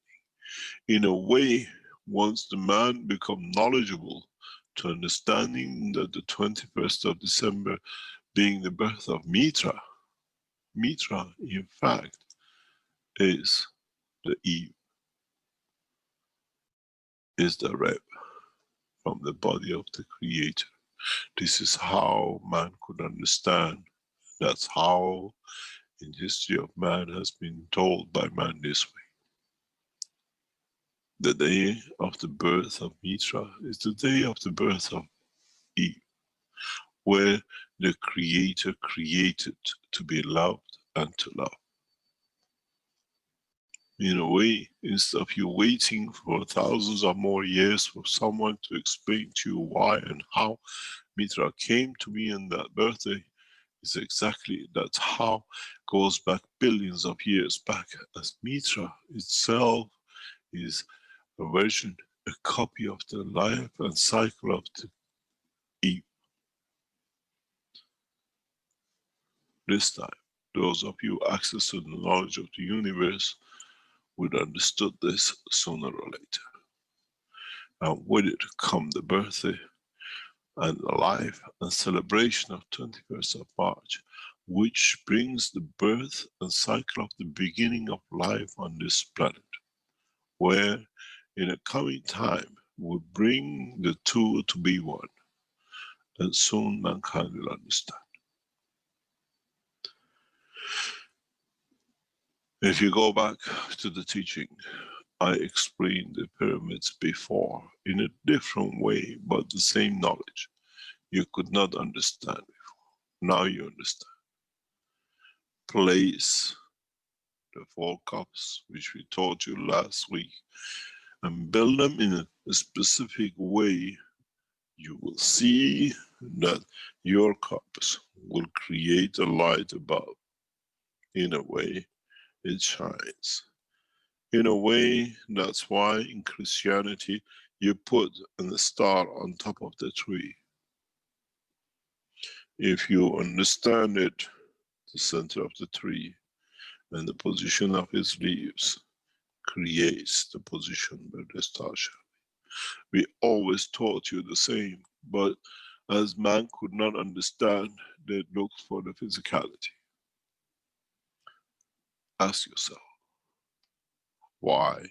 In a way, once the man becomes knowledgeable to understanding that the 21st of December being the birth of Mitra, Mitra in fact is the Eve, is the rib from the body of the Creator. This is how man could understand. That's how in the history of man has been told by man this way. The day of the birth of Mitra is the day of the birth of Eve, where the Creator created to be loved and to love. In a way, instead of you waiting for thousands of more years for someone to explain to you why and how Mitra came to be on that birthday, is exactly that's how goes back billions of years back, as Mitra itself is a version, a copy of the life and cycle of the Eve. This time, those of you access to the knowledge of the universe would understood this sooner or later. And with it come the birthday and the life and celebration of 21st of March, which brings the birth and cycle of the beginning of life on this planet, where in a coming time will bring the two to be one, and soon mankind will understand. If you go back to the teaching, I explained the pyramids before in a different way, but the same knowledge. You could not understand before. Now you understand. Place the 4 cups, which we taught you last week, and build them in a specific way. You will see that your cups will create a light above. In a way, it shines. In a way, that's why in Christianity you put a star on top of the tree. If you understand it, the center of the tree and the position of its leaves creates the position where the star shall be. We always taught you the same, but as man could not understand, they looked for the physicality. Ask yourself, why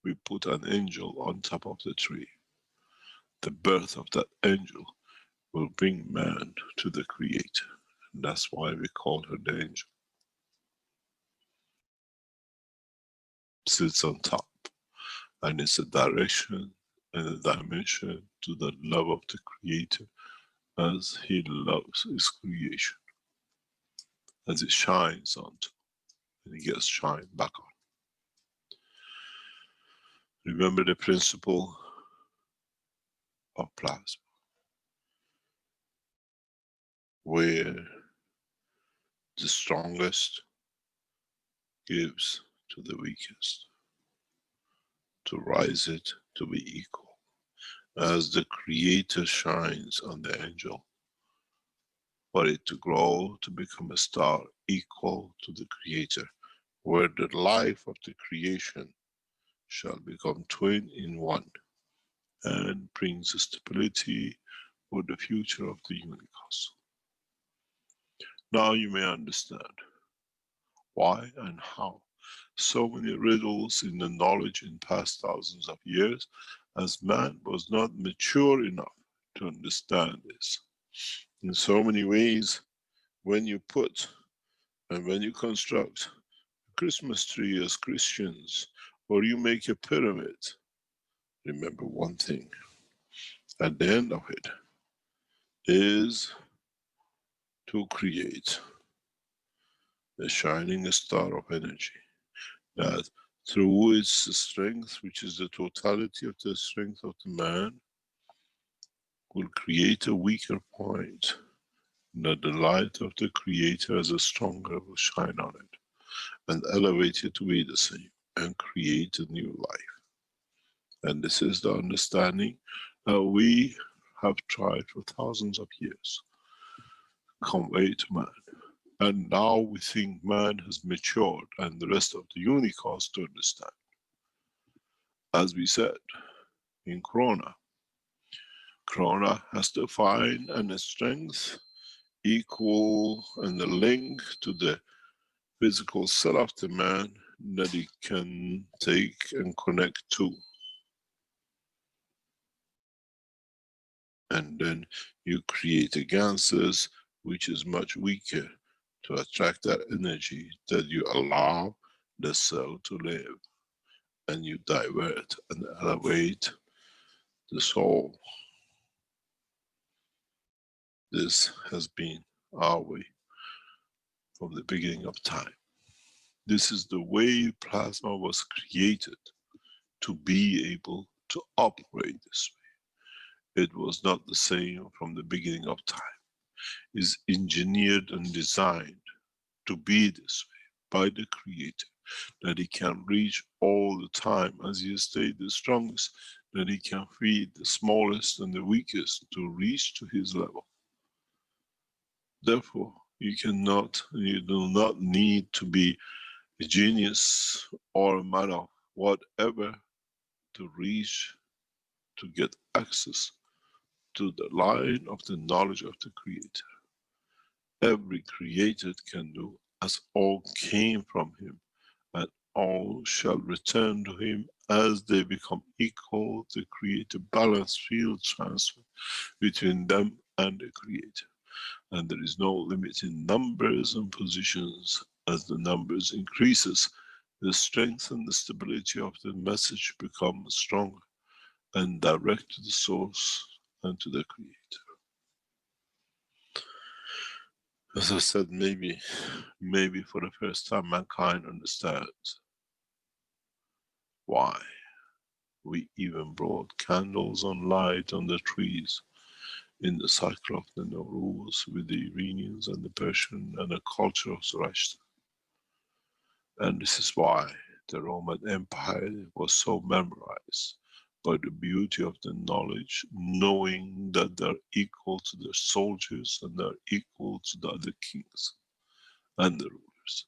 we put an angel on top of the tree? The birth of that angel will bring man to the Creator. And that's why we call her the angel. Sits on top, and it's a direction and a dimension to the love of the Creator as He loves His creation. As it shines on top, and it gets shine back on. Remember the principle of plasma, where the strongest gives to the weakest, to rise it to be equal. As the Creator shines on the angel, for it to grow to become a star equal to the Creator, where the life of the creation shall become twin in one, and brings stability for the future of the universe. Now you may understand why and how so many riddles in the knowledge in past thousands of years, as man was not mature enough to understand this. In so many ways, when you put and when you construct a Christmas tree as Christians, or you make a pyramid, remember one thing, at the end of it, is to create a shining star of energy that through its strength, which is the totality of the strength of the man, will create a weaker point, that the light of the Creator as a stronger will shine on it and elevate it to be the same and create a new life. And this is the understanding that we have tried for thousands of years to convey to man. And now we think man has matured and the rest of the unicorns to understand. As we said in Corona, Corona has to find a strength equal and the link to the physical cell of the man that it can take and connect to. And then you create a ganses which is much weaker to attract that energy that you allow the cell to live, and you divert and elevate the soul. This has been our way from the beginning of time. This is the way plasma was created, to be able to operate this way. It was not the same from the beginning of time. It's engineered and designed to be this way by the Creator, that he can reach all the time, as he stayed the strongest, that he can feed the smallest and the weakest to reach to his level. Therefore, you do not need to be a genius or a man of whatever to reach, to get access to the line of the knowledge of the Creator. Every created can do, as all came from him, and all shall return to him as they become equal. To create a balanced field transfer between them and the Creator. And there is no limit in numbers and positions. As the numbers increases, the strength and the stability of the message become stronger and direct to the source and to the Creator. As I said, maybe for the first time mankind understands why we even brought candles on light on the trees in the cycle of the Nowruz with the Iranians and the Persian and the culture of Zoroaster. And this is why the Roman Empire was so memorized, by the beauty of the knowledge, knowing that they're equal to their soldiers and they're equal to the other kings and the rulers.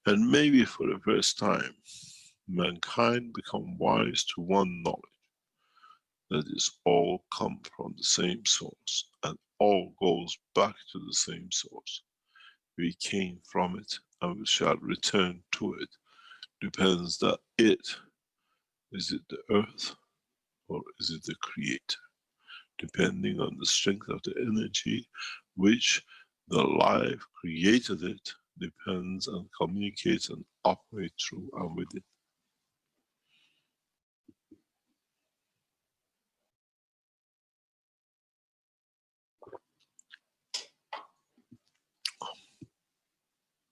And maybe for the first time, mankind become wise to one knowledge, that is all come from the same source and all goes back to the same source. We came from it and we shall return to it. Depends that is it the earth or is it the Creator? Depending on the strength of the energy which the life created it, depends and communicates and operates through and with it.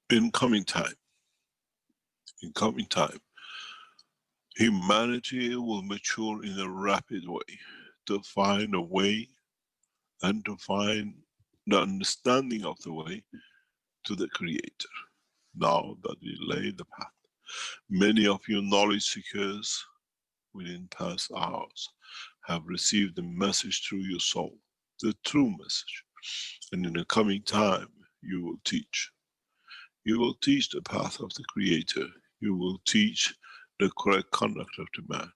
In coming time, humanity will mature in a rapid way to find a way and to find the understanding of the way to the Creator. Now that we lay the path, many of you knowledge seekers within past hours have received the message through your soul, the true message. And in the coming time, you will teach. You will teach the path of the Creator. You will teach the correct conduct of the man.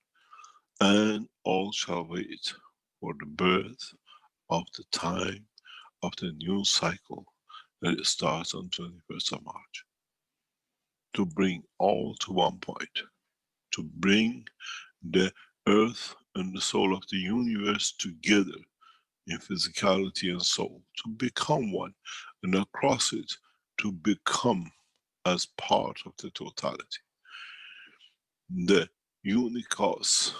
And all shall wait for the birth of the time of the new cycle that starts on 21st of March. To bring all to one point. To bring the earth and the soul of the universe together in physicality and soul. To become one. And across it, to become as part of the totality. The universe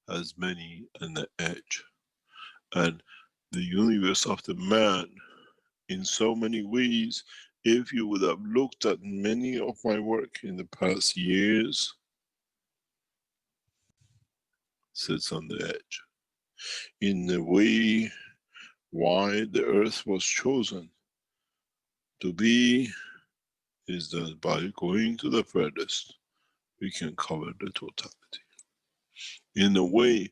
has many and the edge, and the universe of the man in so many ways. If you would have looked at many of my work in the past years, sits on the edge. In the way why the earth was chosen to be is that by going to the furthest, we can cover the totality. In a way,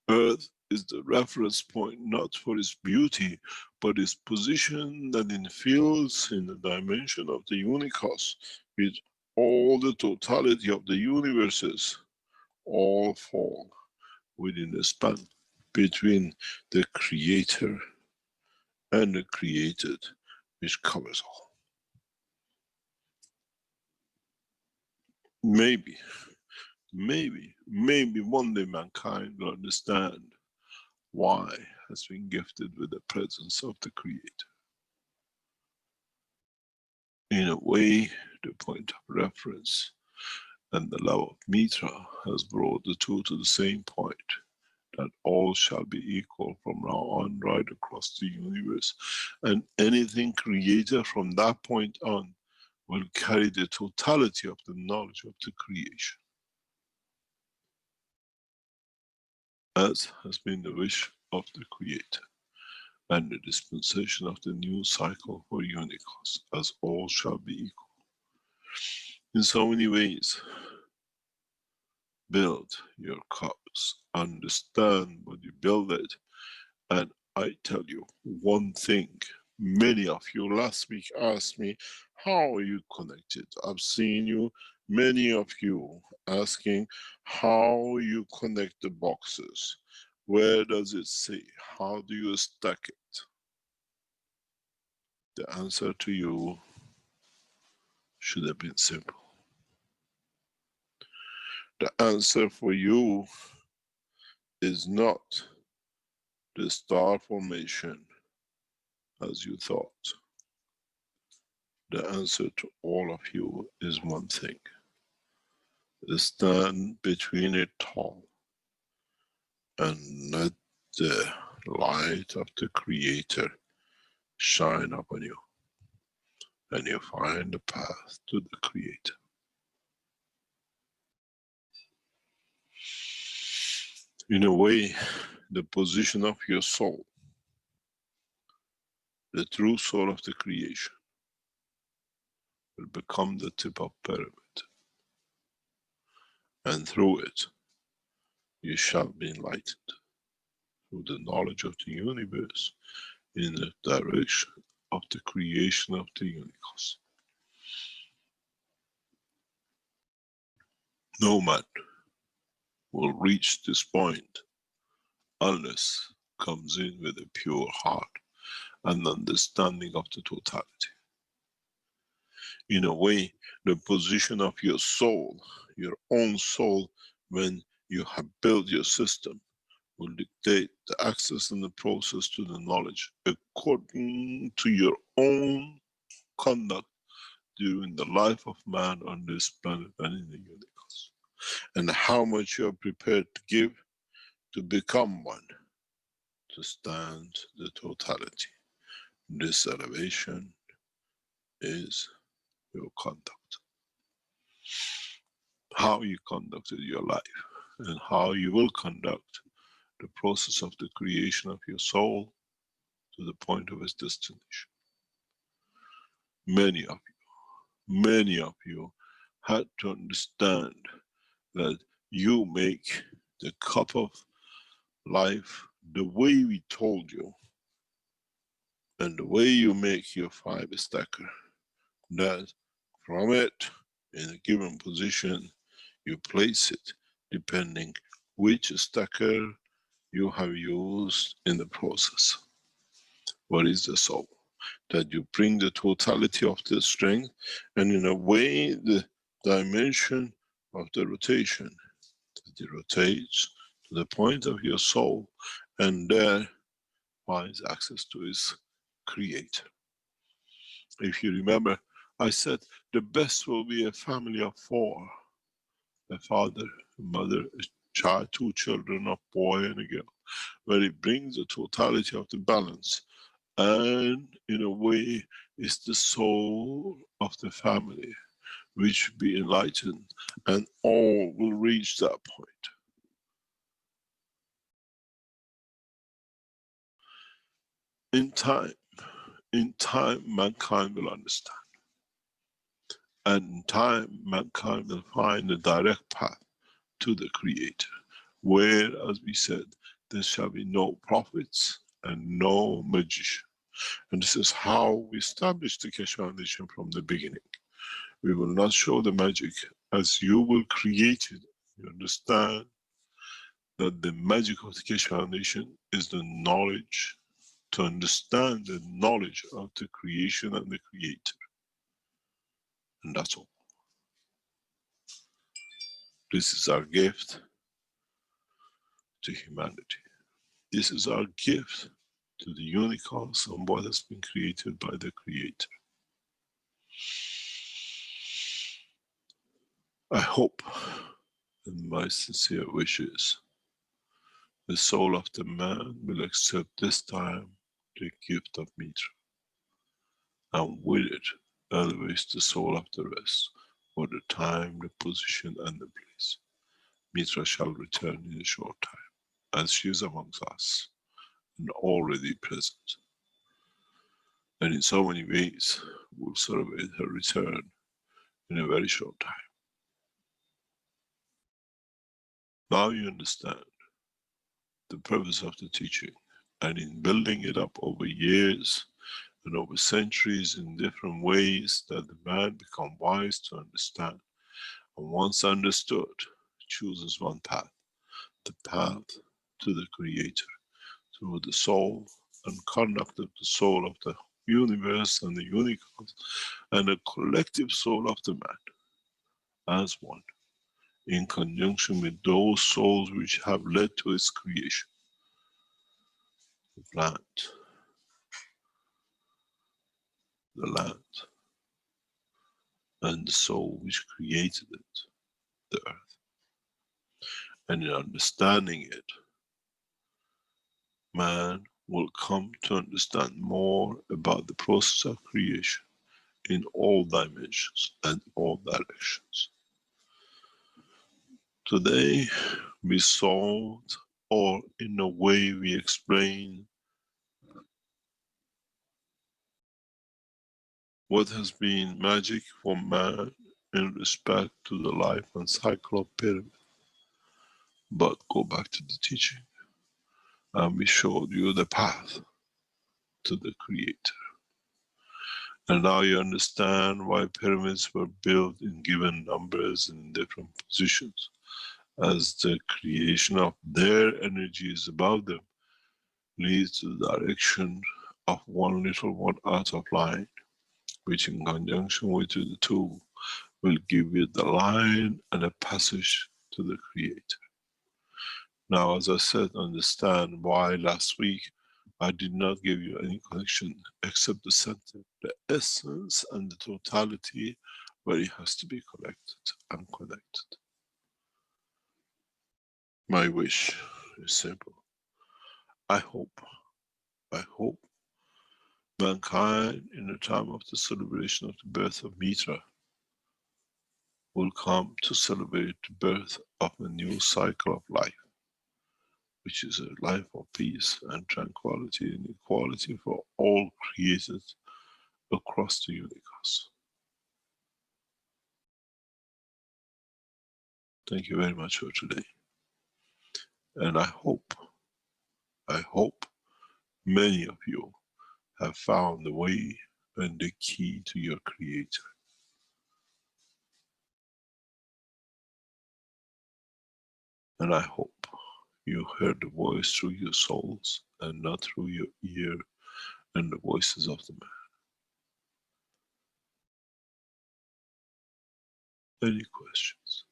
earth is the reference point not for its beauty, but its position that in fields in the dimension of the unicos, with all the totality of the universes, all fall within the span between the creator and the created, which covers all. Maybe one day mankind will understand why has been gifted with the presence of the Creator. In a way, the point of reference and the love of Mitra has brought the two to the same point, that all shall be equal from now on right across the universe, and anything created from that point on will carry the totality of the knowledge of the creation. As has been the wish of the Creator and the dispensation of the new cycle for unicos, as all shall be equal. In so many ways, build your cups, understand what you build it, and I tell you one thing. Many of you last week asked me, how are you connected? I've seen you, many of you asking, how you connect the boxes? Where does it say? How do you stack it? The answer to you should have been simple. The answer for you is not the star formation as you thought. The answer to all of you is one thing. Stand between it tall and let the light of the Creator shine upon you, and you find the path to the Creator. In a way, the position of your soul, the true soul of the creation, will become the tip of pyramid, and through it you shall be enlightened through the knowledge of the universe in the direction of the creation of the unicos. No man will reach this point unless comes in with a pure heart and understanding of the totality. In a way, the position of your soul, your own soul, when you have built your system, will dictate the access and the process to the knowledge according to your own conduct during the life of man on this planet and in the universe, and how much you are prepared to give to become one, to stand the totality. This elevation is your conduct. How you conducted your life and how you will conduct the process of the creation of your soul to the point of its destination. Many of you had to understand that you make the cup of life the way we told you, and the way you make your 5-stacker, that from it, in a given position, you place it depending which stacker you have used in the process. What is the soul? That you bring the totality of the strength, and in a way the dimension of the rotation, that it rotates to the point of your soul, and there finds access to its Creator. If you remember, I said the best will be a family of 4, a father, a mother, a child, two children, a boy and a girl, where it brings the totality of the balance, and in a way it's the soul of the family which will be enlightened, and all will reach that point. In time, mankind will understand. And in time, mankind will find a direct path to the Creator, where, as we said, there shall be no prophets and no magician. And this is how we established the Keshe Foundation from the beginning. We will not show the magic. As you will create it, you understand that the magic of the Keshe Foundation is the knowledge, to understand the knowledge of the creation and the Creator. And that's all. This is our gift to humanity. This is our gift to the universe and what has been created by the Creator. I hope, and my sincere wishes, the soul of the man will accept this time the gift of Mitra, and with it elevates the soul of the rest for the time, the position and the place. Mitra shall return in a short time, as she is amongst us and already present. And in so many ways, we'll celebrate her return in a very short time. Now you understand the purpose of the teaching, and in building it up over years and over centuries in different ways, that the man become wise to understand, and once understood, chooses one path, the path to the Creator, through the soul and conduct of the soul of the universe and the unicorns, and the collective soul of the man as one, in conjunction with those souls which have led to its creation. The plant, the land, and the soul which created it, the earth. And in understanding it, man will come to understand more about the process of creation in all dimensions and all directions. Today we solved, or in a way we explain, what has been magic for man in respect to the life and cycle of pyramid. But go back to the teaching, and we showed you the path to the Creator. And now you understand why pyramids were built in given numbers and in different positions, as the creation of their energies above them leads to the direction of one little one out of line, which in conjunction with the two will give you the line and a passage to the Creator. Now, as I said, understand why last week I did not give you any connection except the center, the essence and the totality, where it has to be collected and connected. My wish is simple. I hope mankind in the time of the celebration of the birth of Mitra will come to celebrate the birth of a new cycle of life, which is a life of peace and tranquility and equality for all created across the universe. Thank you very much for today. And I hope many of you have found the way and the key to your Creator. And I hope you heard the voice through your souls and not through your ear and the voices of the man. Any questions?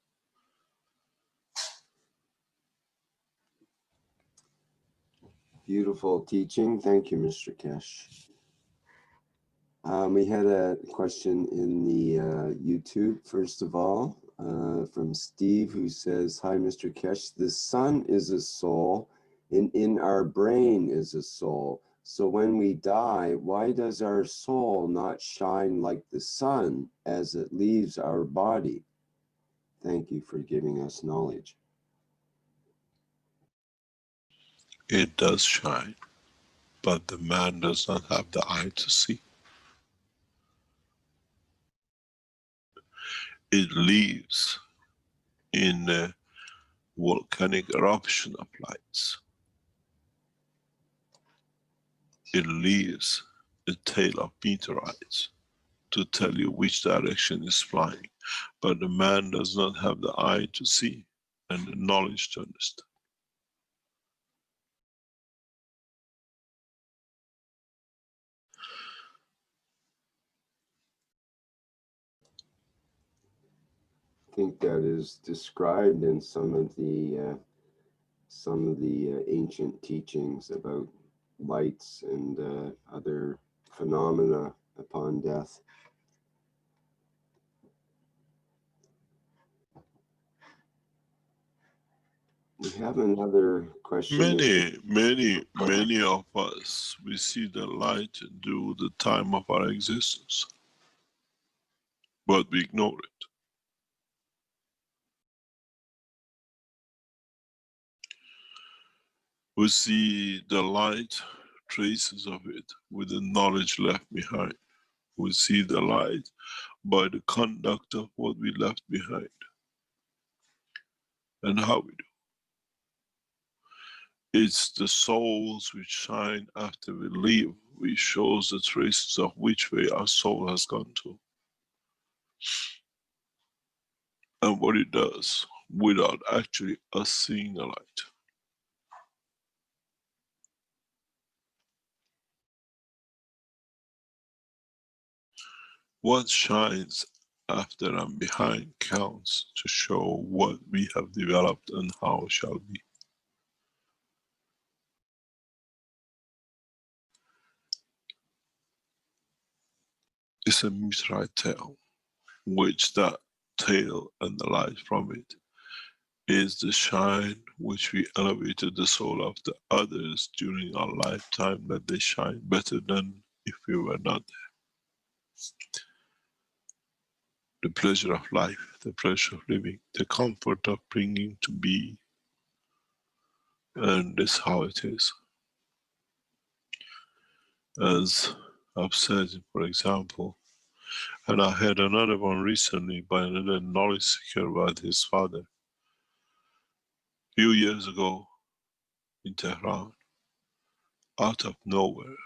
Beautiful teaching. Thank you, Mr. Keshe. We had a question in the YouTube, first of all. from Steve, who says, "Hi, Mr. Keshe. The sun is a soul, and in our brain is a soul. So when we die, why does our soul not shine like the sun as it leaves our body? Thank you for giving us knowledge." It does shine, but the man does not have the eye to see. It lives in a volcanic eruption of lights. It leaves a tail of meteorites to tell you which direction is flying, but the man does not have the eye to see and the knowledge to understand. I think that is described in some of the ancient teachings about lights and other phenomena upon death. We have another question. Many of us, we see the light due the time of our existence, but we ignore it. We see the light, traces of it, with the knowledge left behind. We see the light by the conduct of what we left behind and how we do. It's the souls which shine after we leave, which shows the traces of which way our soul has gone to. And what it does without actually us seeing the light. What shines after and behind counts to show what we have developed and how it shall be. It's a meteorite tail, which that tail and the light from it is the shine which we elevated the soul of the others during our lifetime, that they shine better than if we were not there. The pleasure of life, the pleasure of living, the comfort of bringing to be, and this is how it is. As I've said, for example, and I had another one recently by another knowledge seeker about his father. Few years ago in Tehran, out of nowhere,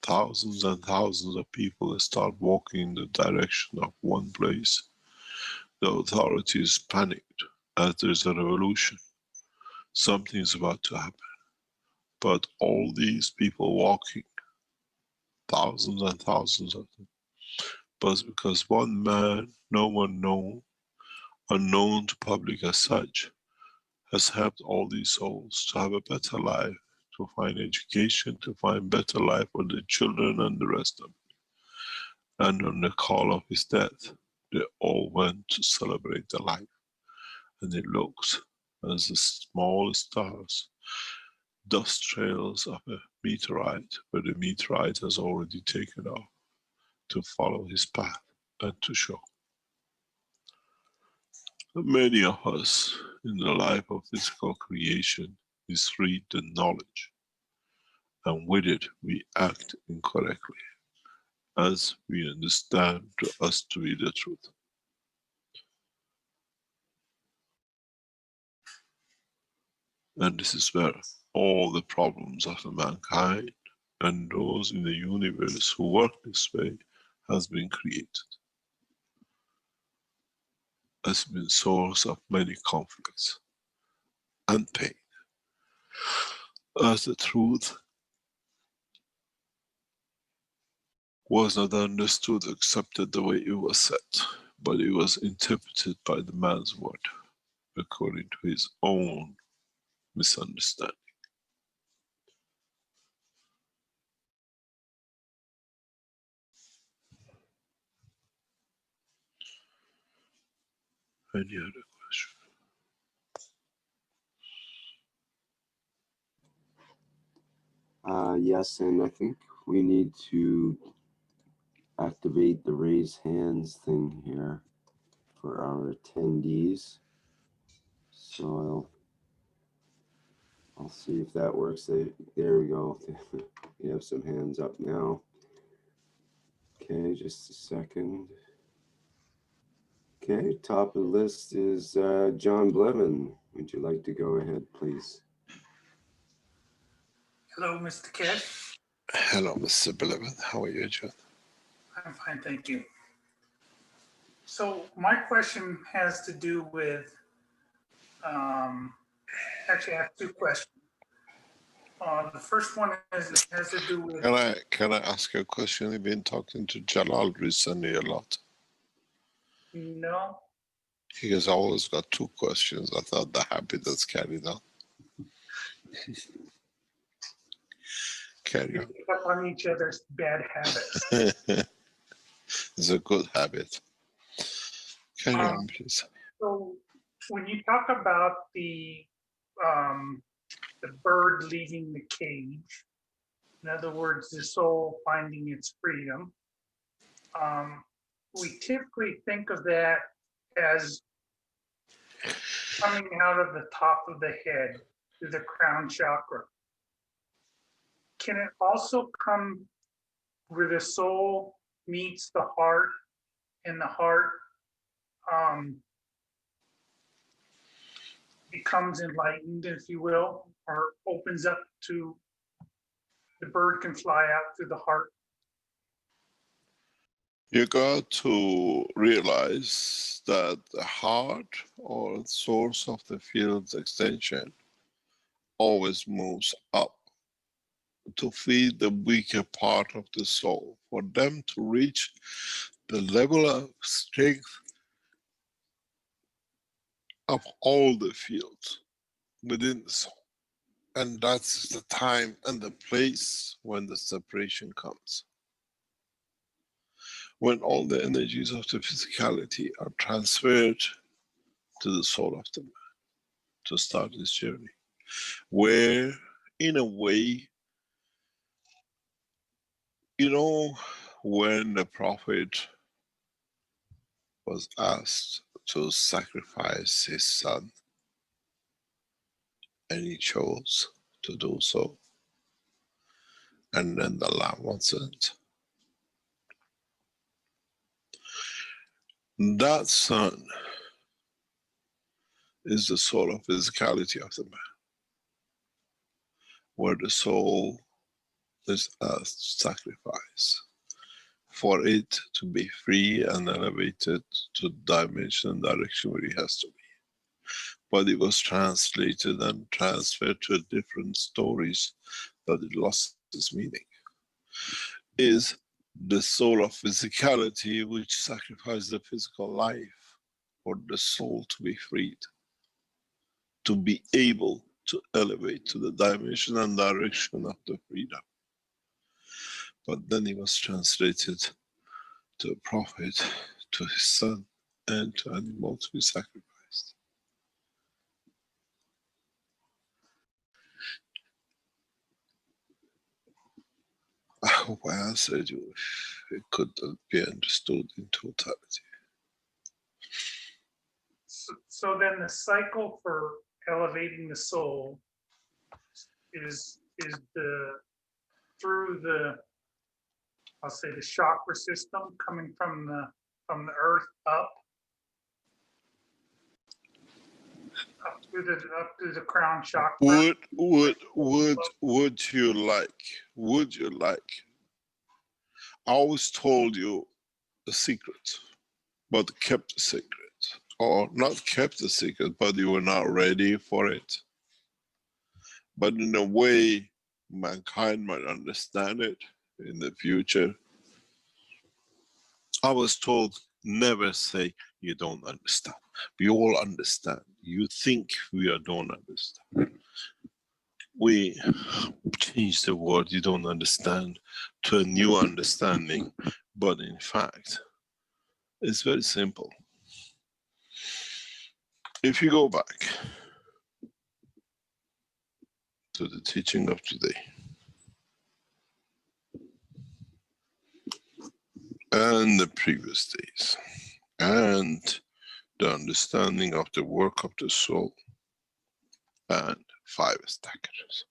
thousands and thousands of people start walking in the direction of one place. The authorities panicked as there's a revolution. Something is about to happen. But all these people walking, thousands and thousands of them, but because one man, no one known, unknown to public as such, has helped all these souls to have a better life, to find education, to find better life for their children and the rest of it. And on the call of his death, they all went to celebrate the life. And it looks as the small stars, dust trails of a meteorite, but the meteorite has already taken off to follow his path and to show. Many of us in the life of physical creation is read the knowledge, and with it we act incorrectly, as we understand to us to be the truth. And this is where all the problems of the mankind and those in the universe who work this way has been created. Has been source of many conflicts and pain. As the truth was not understood, accepted the way it was said, but it was interpreted by the man's word, according to his own misunderstanding. Any other question? Yes, and I think we need to activate the raise hands thing here for our attendees. So I'll see if that works. There we go. We have some hands up now. Okay, just a second. Okay, top of the list is John Blevin. Would you like to go ahead, please? Hello, Mr. Keshe. Hello, Mr. Blevin. How are you, John? I'm fine, thank you. So my question has to do with, actually I have two questions. The first one has to do with... Can I ask you a question? You've been talking to Jalal recently a lot. No. He has always got two questions. I thought the habit that's carried on. Carry We on. pick up on each other's bad habits. It's a good habit. Carry on, please. So when you talk about the bird leaving the cage, in other words, the soul finding its freedom, we typically think of that as coming out of the top of the head through the crown chakra. Can it also come where the soul meets the heart and the heart becomes enlightened, if you will, or opens up to the bird can fly out through the heart? You got to realize that the heart or source of the field's extension always moves up to feed the weaker part of the soul, for them to reach the level of strength of all the fields within the soul. And that's the time and the place when the separation comes. When all the energies of the physicality are transferred to the soul of the man to start this journey, where in a way, you know, when the prophet was asked to sacrifice his son, and he chose to do so, and then the lamb was sent. That son is the soul of physicality of the man, where the soul is asked to sacrifice for it to be free and elevated to the dimension and direction where it has to be. But it was translated and transferred to different stories that it lost its meaning. Is the soul of physicality which sacrificed the physical life for the soul to be freed, to be able to elevate to the dimension and direction of the freedom. But then he was translated to a prophet, to his son, and to animals to be sacrificed. I hope I answered you if it could be understood in totality. So then the cycle for elevating the soul is through the, I'll say, the chakra system coming from the earth up through the crown chakra. Would you like? I always told you a secret, but kept the secret. Or not kept the secret, but you were not ready for it. But in a way, mankind might understand it in the future. I was told, never say you don't understand. We all understand. You think we don't understand. We change the word you don't understand to a new understanding. But in fact, it's very simple. if you go back to the teaching of today, and the previous days, and the understanding of the work of the soul, and 5 stackers,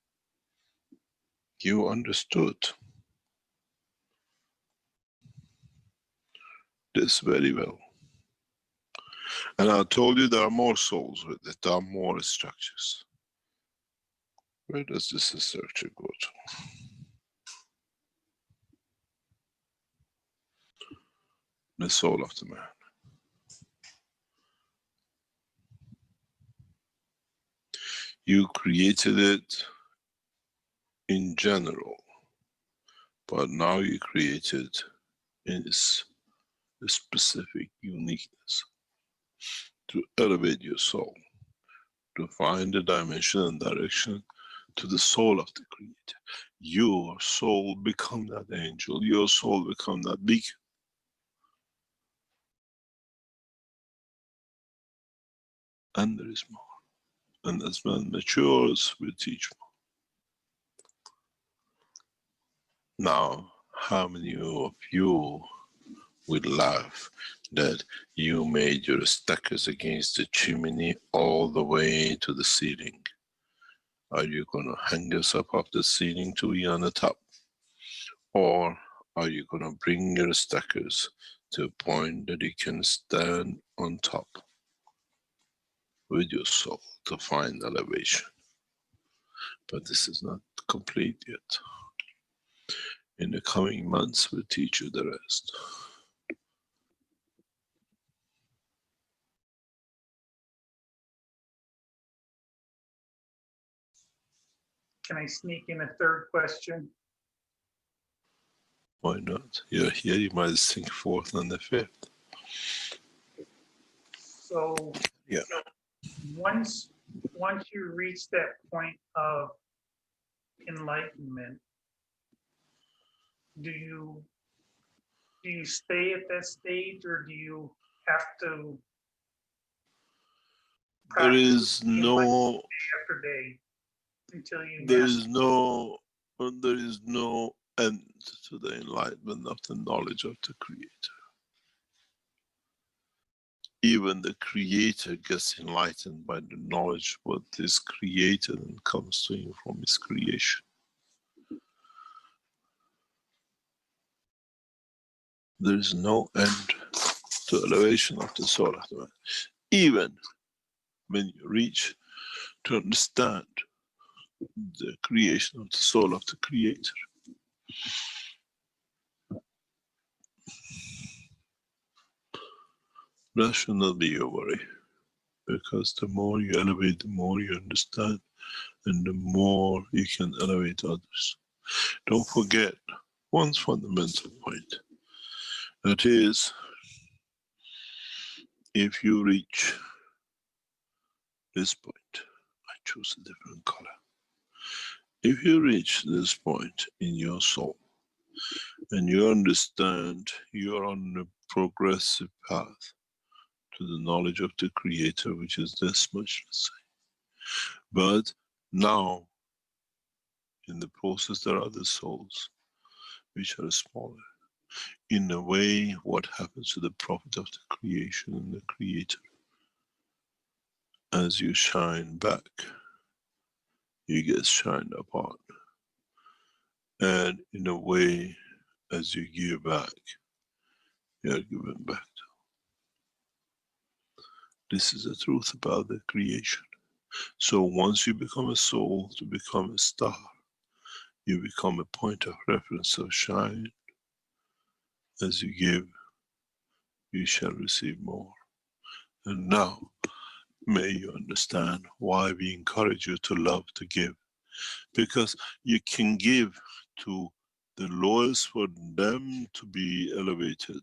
you understood this very well. And I told you there are more souls with it, there are more structures. Where does this structure go to? The soul of the man. You created it in general, but now you create it in its specific uniqueness to elevate your soul, to find the dimension and direction to the soul of the Creator. Your soul become that angel, your soul become that beacon. And there is more. And as man matures, we teach more. Now, how many of you would laugh that you made your stackers against the chimney all the way to the ceiling? Are you going to hang this up off the ceiling to be on the top? Or are you going to bring your stackers to a point that you can stand on top with your soul to find elevation? But this is not complete yet. In the coming months, we'll teach you the rest. Can I sneak in a third question? Why not? You're here, you might think 4th and the 5th. So yeah, once you reach that point of enlightenment, do you stay at that stage, or do you have to there is no day after day until you there is no end to the enlightenment of the knowledge of the Creator. Even the Creator gets enlightened by the knowledge what is created and comes to him from his creation. There is no end to elevation of the soul of the man. Even when you reach to understand the creation of the soul of the Creator. That should not be your worry, because the more you elevate, the more you understand, and the more you can elevate others. Don't forget one fundamental point. That is, if you reach this point, I choose a different color. If you reach this point in your soul, and you understand you're on a progressive path to the knowledge of the Creator, which is this much, let's say. But now, in the process, there are other souls which are smaller. In a way, what happens to the prophet of the creation and the Creator? As you shine back, you get shined upon. And in a way, as you give back, you are given back. This is the truth about the creation. So once you become a soul, to become a star, you become a point of reference of shine. As you give, you shall receive more. And now, may you understand why we encourage you to love, to give. Because you can give to the lowest for them to be elevated.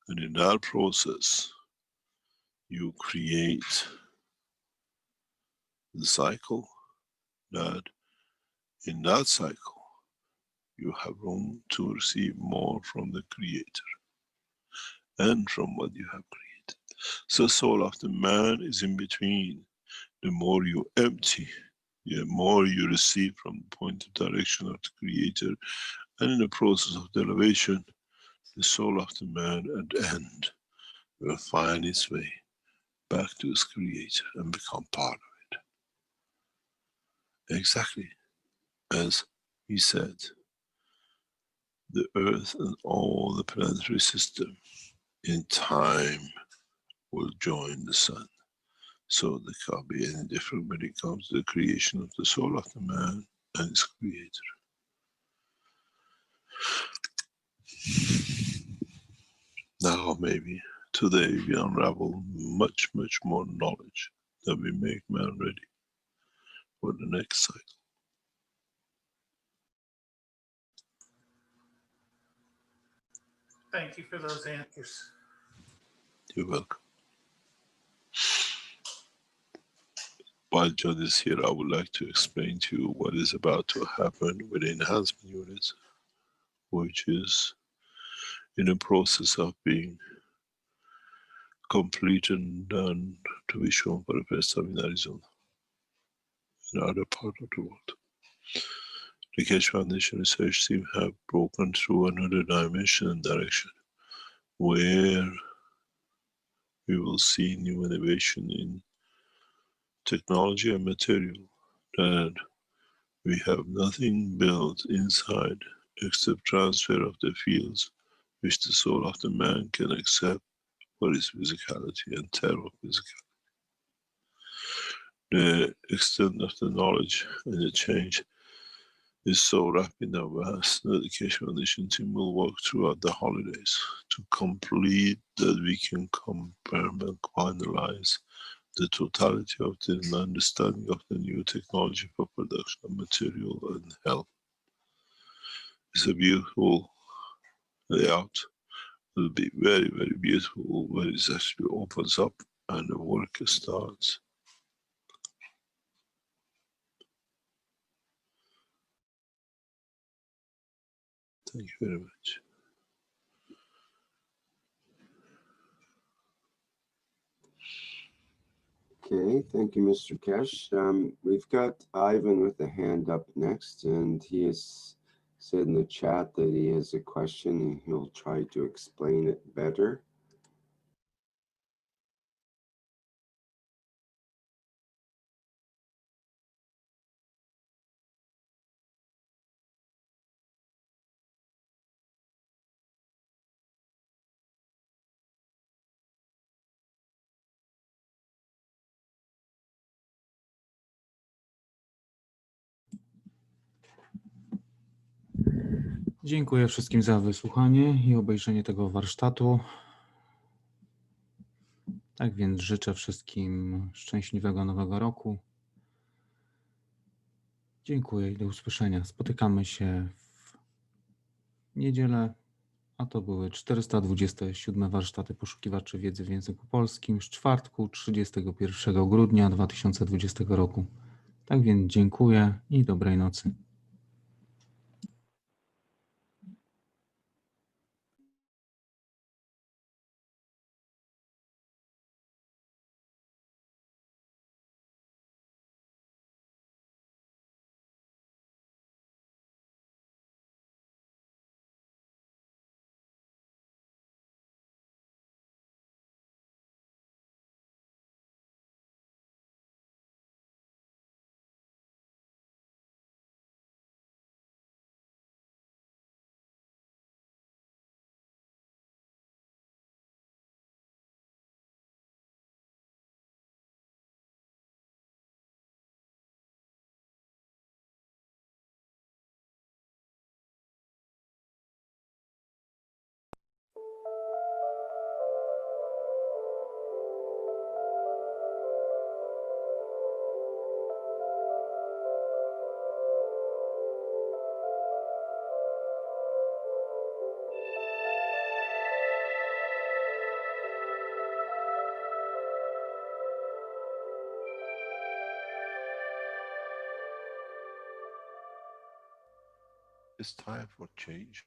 And in that process, you create the cycle that in that cycle, you have room to receive more from the Creator and from what you have created. So soul of the man is in between. The more you empty, the more you receive from the point of direction of the Creator, and in the process of derivation, the soul of the man at the end will find its way back to its Creator and become part of it. Exactly as he said, the earth and all the planetary system in time will join the sun. So there can't be any difference when it comes to the creation of the soul of the man and its Creator. Now maybe today we unravel much, much more knowledge that we make man ready for the next cycle. Thank you for those answers. You're welcome. While John is here, I would like to explain to you what is about to happen with the enhancement unit, which is in the process of being completed and done to be shown for the first time in Arizona, in other part of the world. The Keshe Foundation research team have broken through another dimension and direction, where we will see new innovation in technology and material that we have nothing built inside except transfer of the fields which the soul of the man can accept for its physicality and terror physicality. The extent of the knowledge and the change is so rapid and vast that the Keshe Foundation team will work throughout the holidays to complete that we can confirm and finalize the totality of the understanding of the new technology for production of material and health. It's a beautiful layout. It will be very, very beautiful when it actually opens up and the work starts. Thank you very much. Okay, thank you, Mr. Keshe. We've got Ivan with a hand up next, and he has said in the chat that he has a question and he'll try to explain it better. Dziękuję wszystkim za wysłuchanie i obejrzenie tego warsztatu. Tak więc życzę wszystkim szczęśliwego nowego roku. Dziękuję i do usłyszenia. Spotykamy się w niedzielę, a to były 427 warsztaty poszukiwaczy wiedzy w języku polskim z czwartku 31 grudnia 2020 roku. Tak więc dziękuję i dobrej nocy.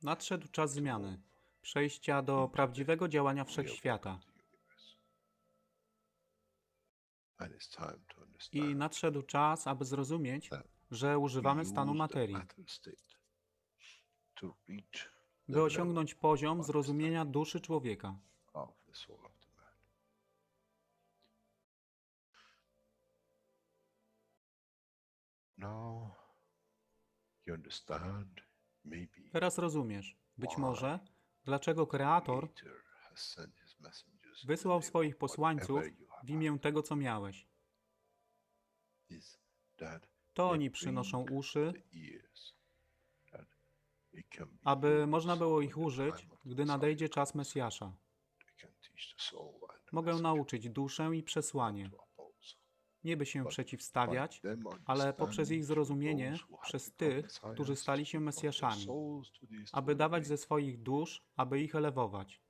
Nadszedł czas zmiany, przejścia do prawdziwego działania wszechświata. I nadszedł czas, aby zrozumieć, że używamy stanu materii, by osiągnąć poziom zrozumienia duszy człowieka. Teraz rozumiesz, być może, dlaczego Kreator wysłał swoich posłańców w imię tego, co miałeś. To oni przynoszą uszy, aby można było ich użyć, gdy nadejdzie czas Mesjasza. Mogę nauczyć duszę i przesłanie. Nie by się przeciwstawiać, ale poprzez ich zrozumienie przez tych, którzy stali się Mesjaszami, aby dawać ze swoich dusz, aby ich elewować.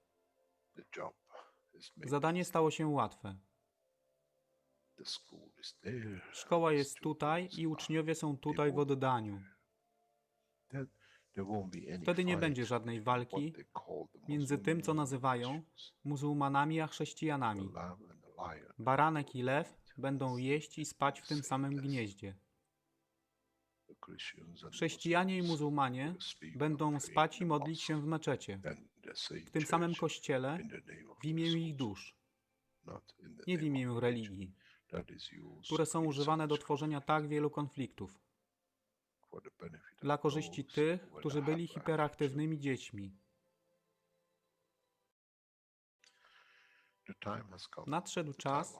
Zadanie stało się łatwe. Szkoła jest tutaj i uczniowie są tutaj w oddaniu. Wtedy nie będzie żadnej walki między tym, co nazywają muzułmanami, a chrześcijanami. Baranek i lew będą jeść i spać w tym samym gnieździe. Chrześcijanie i muzułmanie będą spać i modlić się w meczecie, w tym samym kościele, w imię ich dusz, nie w imię religii, które są używane do tworzenia tak wielu konfliktów, dla korzyści tych, którzy byli hiperaktywnymi dziećmi. Nadszedł czas,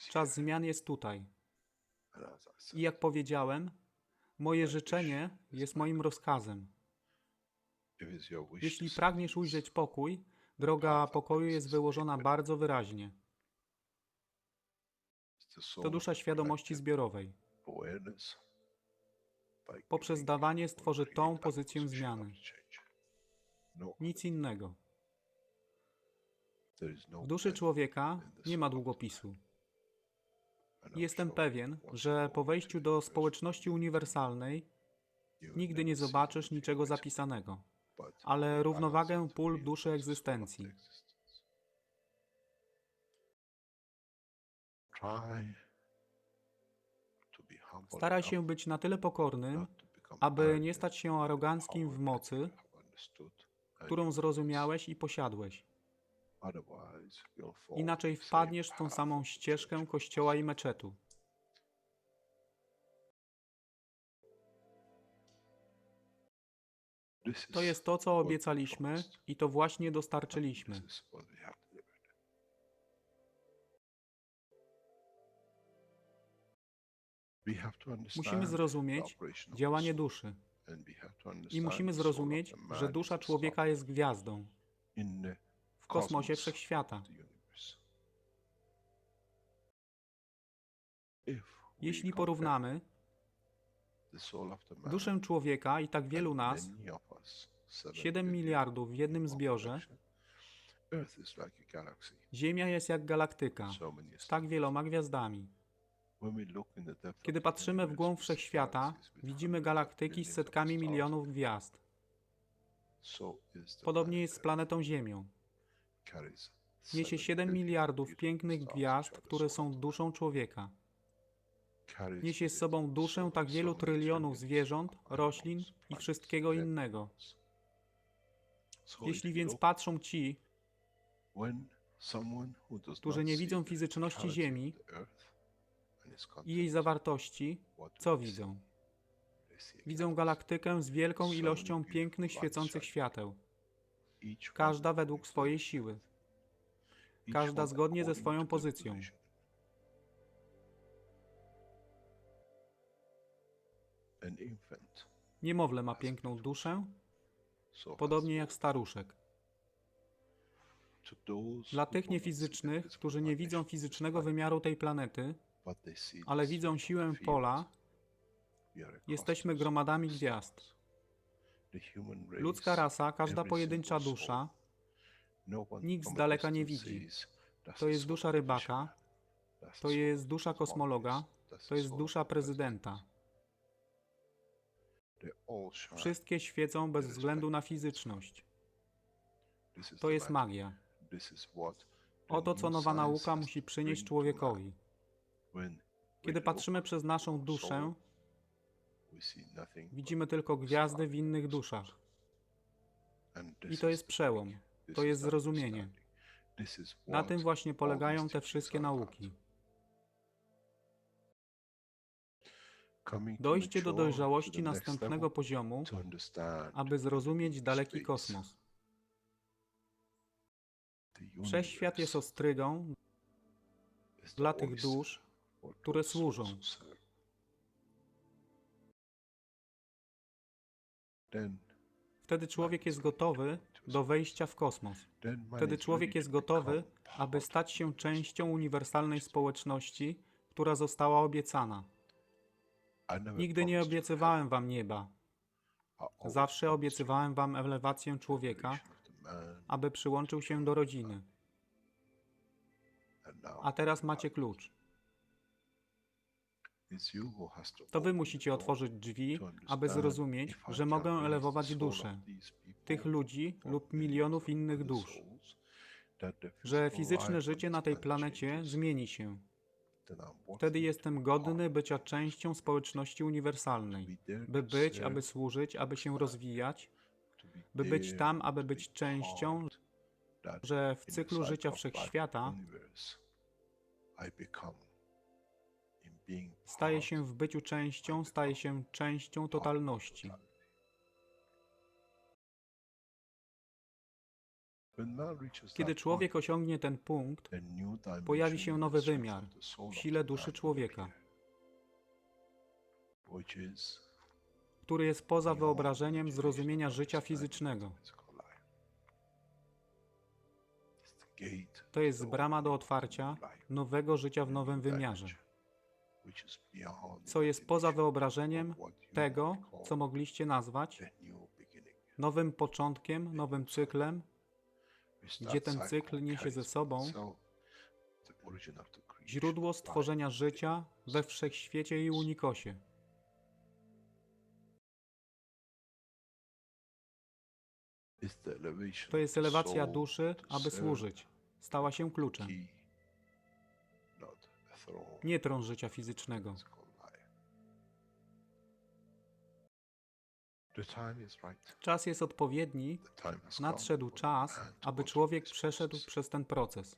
czas zmian jest tutaj. I jak powiedziałem, moje życzenie jest moim rozkazem. Jeśli pragniesz ujrzeć pokój, droga pokoju jest wyłożona bardzo wyraźnie. To dusza świadomości zbiorowej. Poprzez dawanie stworzy tą pozycję zmiany. Nic innego. W duszy człowieka nie ma długopisu. I jestem pewien, że po wejściu do społeczności uniwersalnej nigdy nie zobaczysz niczego zapisanego, ale równowagę pól duszy egzystencji. Staraj się być na tyle pokornym, aby nie stać się aroganckim w mocy, którą zrozumiałeś i posiadłeś. Inaczej wpadniesz w tą samą ścieżkę kościoła i meczetu. To jest to, co obiecaliśmy i to właśnie dostarczyliśmy. Musimy zrozumieć działanie duszy. I musimy zrozumieć, że dusza człowieka jest gwiazdą w kosmosie wszechświata. Jeśli porównamy duszę człowieka i tak wielu nas, 7 miliardów w jednym zbiorze, Ziemia jest jak galaktyka z tak wieloma gwiazdami. Kiedy patrzymy w głąb wszechświata, widzimy galaktyki z setkami milionów gwiazd. Podobnie jest z planetą Ziemią. Niesie 7 miliardów pięknych gwiazd, które są duszą człowieka. Niesie z sobą duszę tak wielu trylionów zwierząt, roślin i wszystkiego innego. Jeśli więc patrzą ci, którzy nie widzą fizyczności Ziemi i jej zawartości, co widzą? Widzą galaktykę z wielką ilością pięknych, świecących świateł. Każda według swojej siły. Każda zgodnie ze swoją pozycją. Niemowlę ma piękną duszę, podobnie jak staruszek. Dla tych niefizycznych, którzy nie widzą fizycznego wymiaru tej planety, ale widzą siłę pola, jesteśmy gromadami gwiazd. Ludzka rasa, każda pojedyncza dusza, nikt z daleka nie widzi. To jest dusza rybaka, to jest dusza kosmologa, to jest dusza prezydenta. Wszystkie świecą bez względu na fizyczność. To jest magia. Oto, co nowa nauka musi przynieść człowiekowi. Kiedy patrzymy przez naszą duszę, widzimy tylko gwiazdy w innych duszach. I to jest przełom, to jest zrozumienie. Na tym właśnie polegają te wszystkie nauki. Dojście do dojrzałości następnego poziomu, aby zrozumieć daleki kosmos. Wszechświat jest ostrygą dla tych dusz, które służą. Wtedy człowiek jest gotowy do wejścia w kosmos. Wtedy człowiek jest gotowy, aby stać się częścią uniwersalnej społeczności, która została obiecana. Nigdy nie obiecywałem wam nieba. Zawsze obiecywałem wam elewację człowieka, aby przyłączył się do rodziny. A teraz macie klucz. To wy musicie otworzyć drzwi, aby zrozumieć, że mogę elewować duszę tych ludzi lub milionów innych dusz, że fizyczne życie na tej planecie zmieni się. Wtedy jestem godny bycia częścią społeczności uniwersalnej, by być, aby służyć, aby się rozwijać, by być tam, aby być częścią, że w cyklu życia wszechświata staje się w byciu częścią, staje się częścią totalności. Kiedy człowiek osiągnie ten punkt, pojawi się nowy wymiar w sile duszy człowieka, który jest poza wyobrażeniem zrozumienia życia fizycznego. To jest brama do otwarcia nowego życia w nowym wymiarze, co jest poza wyobrażeniem tego, co mogliście nazwać nowym początkiem, nowym cyklem, gdzie ten cykl niesie ze sobą źródło stworzenia życia we wszechświecie i unikosie. To jest elewacja duszy, aby służyć. Stała się kluczem. Nie tron życia fizycznego. Czas jest odpowiedni, nadszedł czas, aby człowiek przeszedł przez ten proces.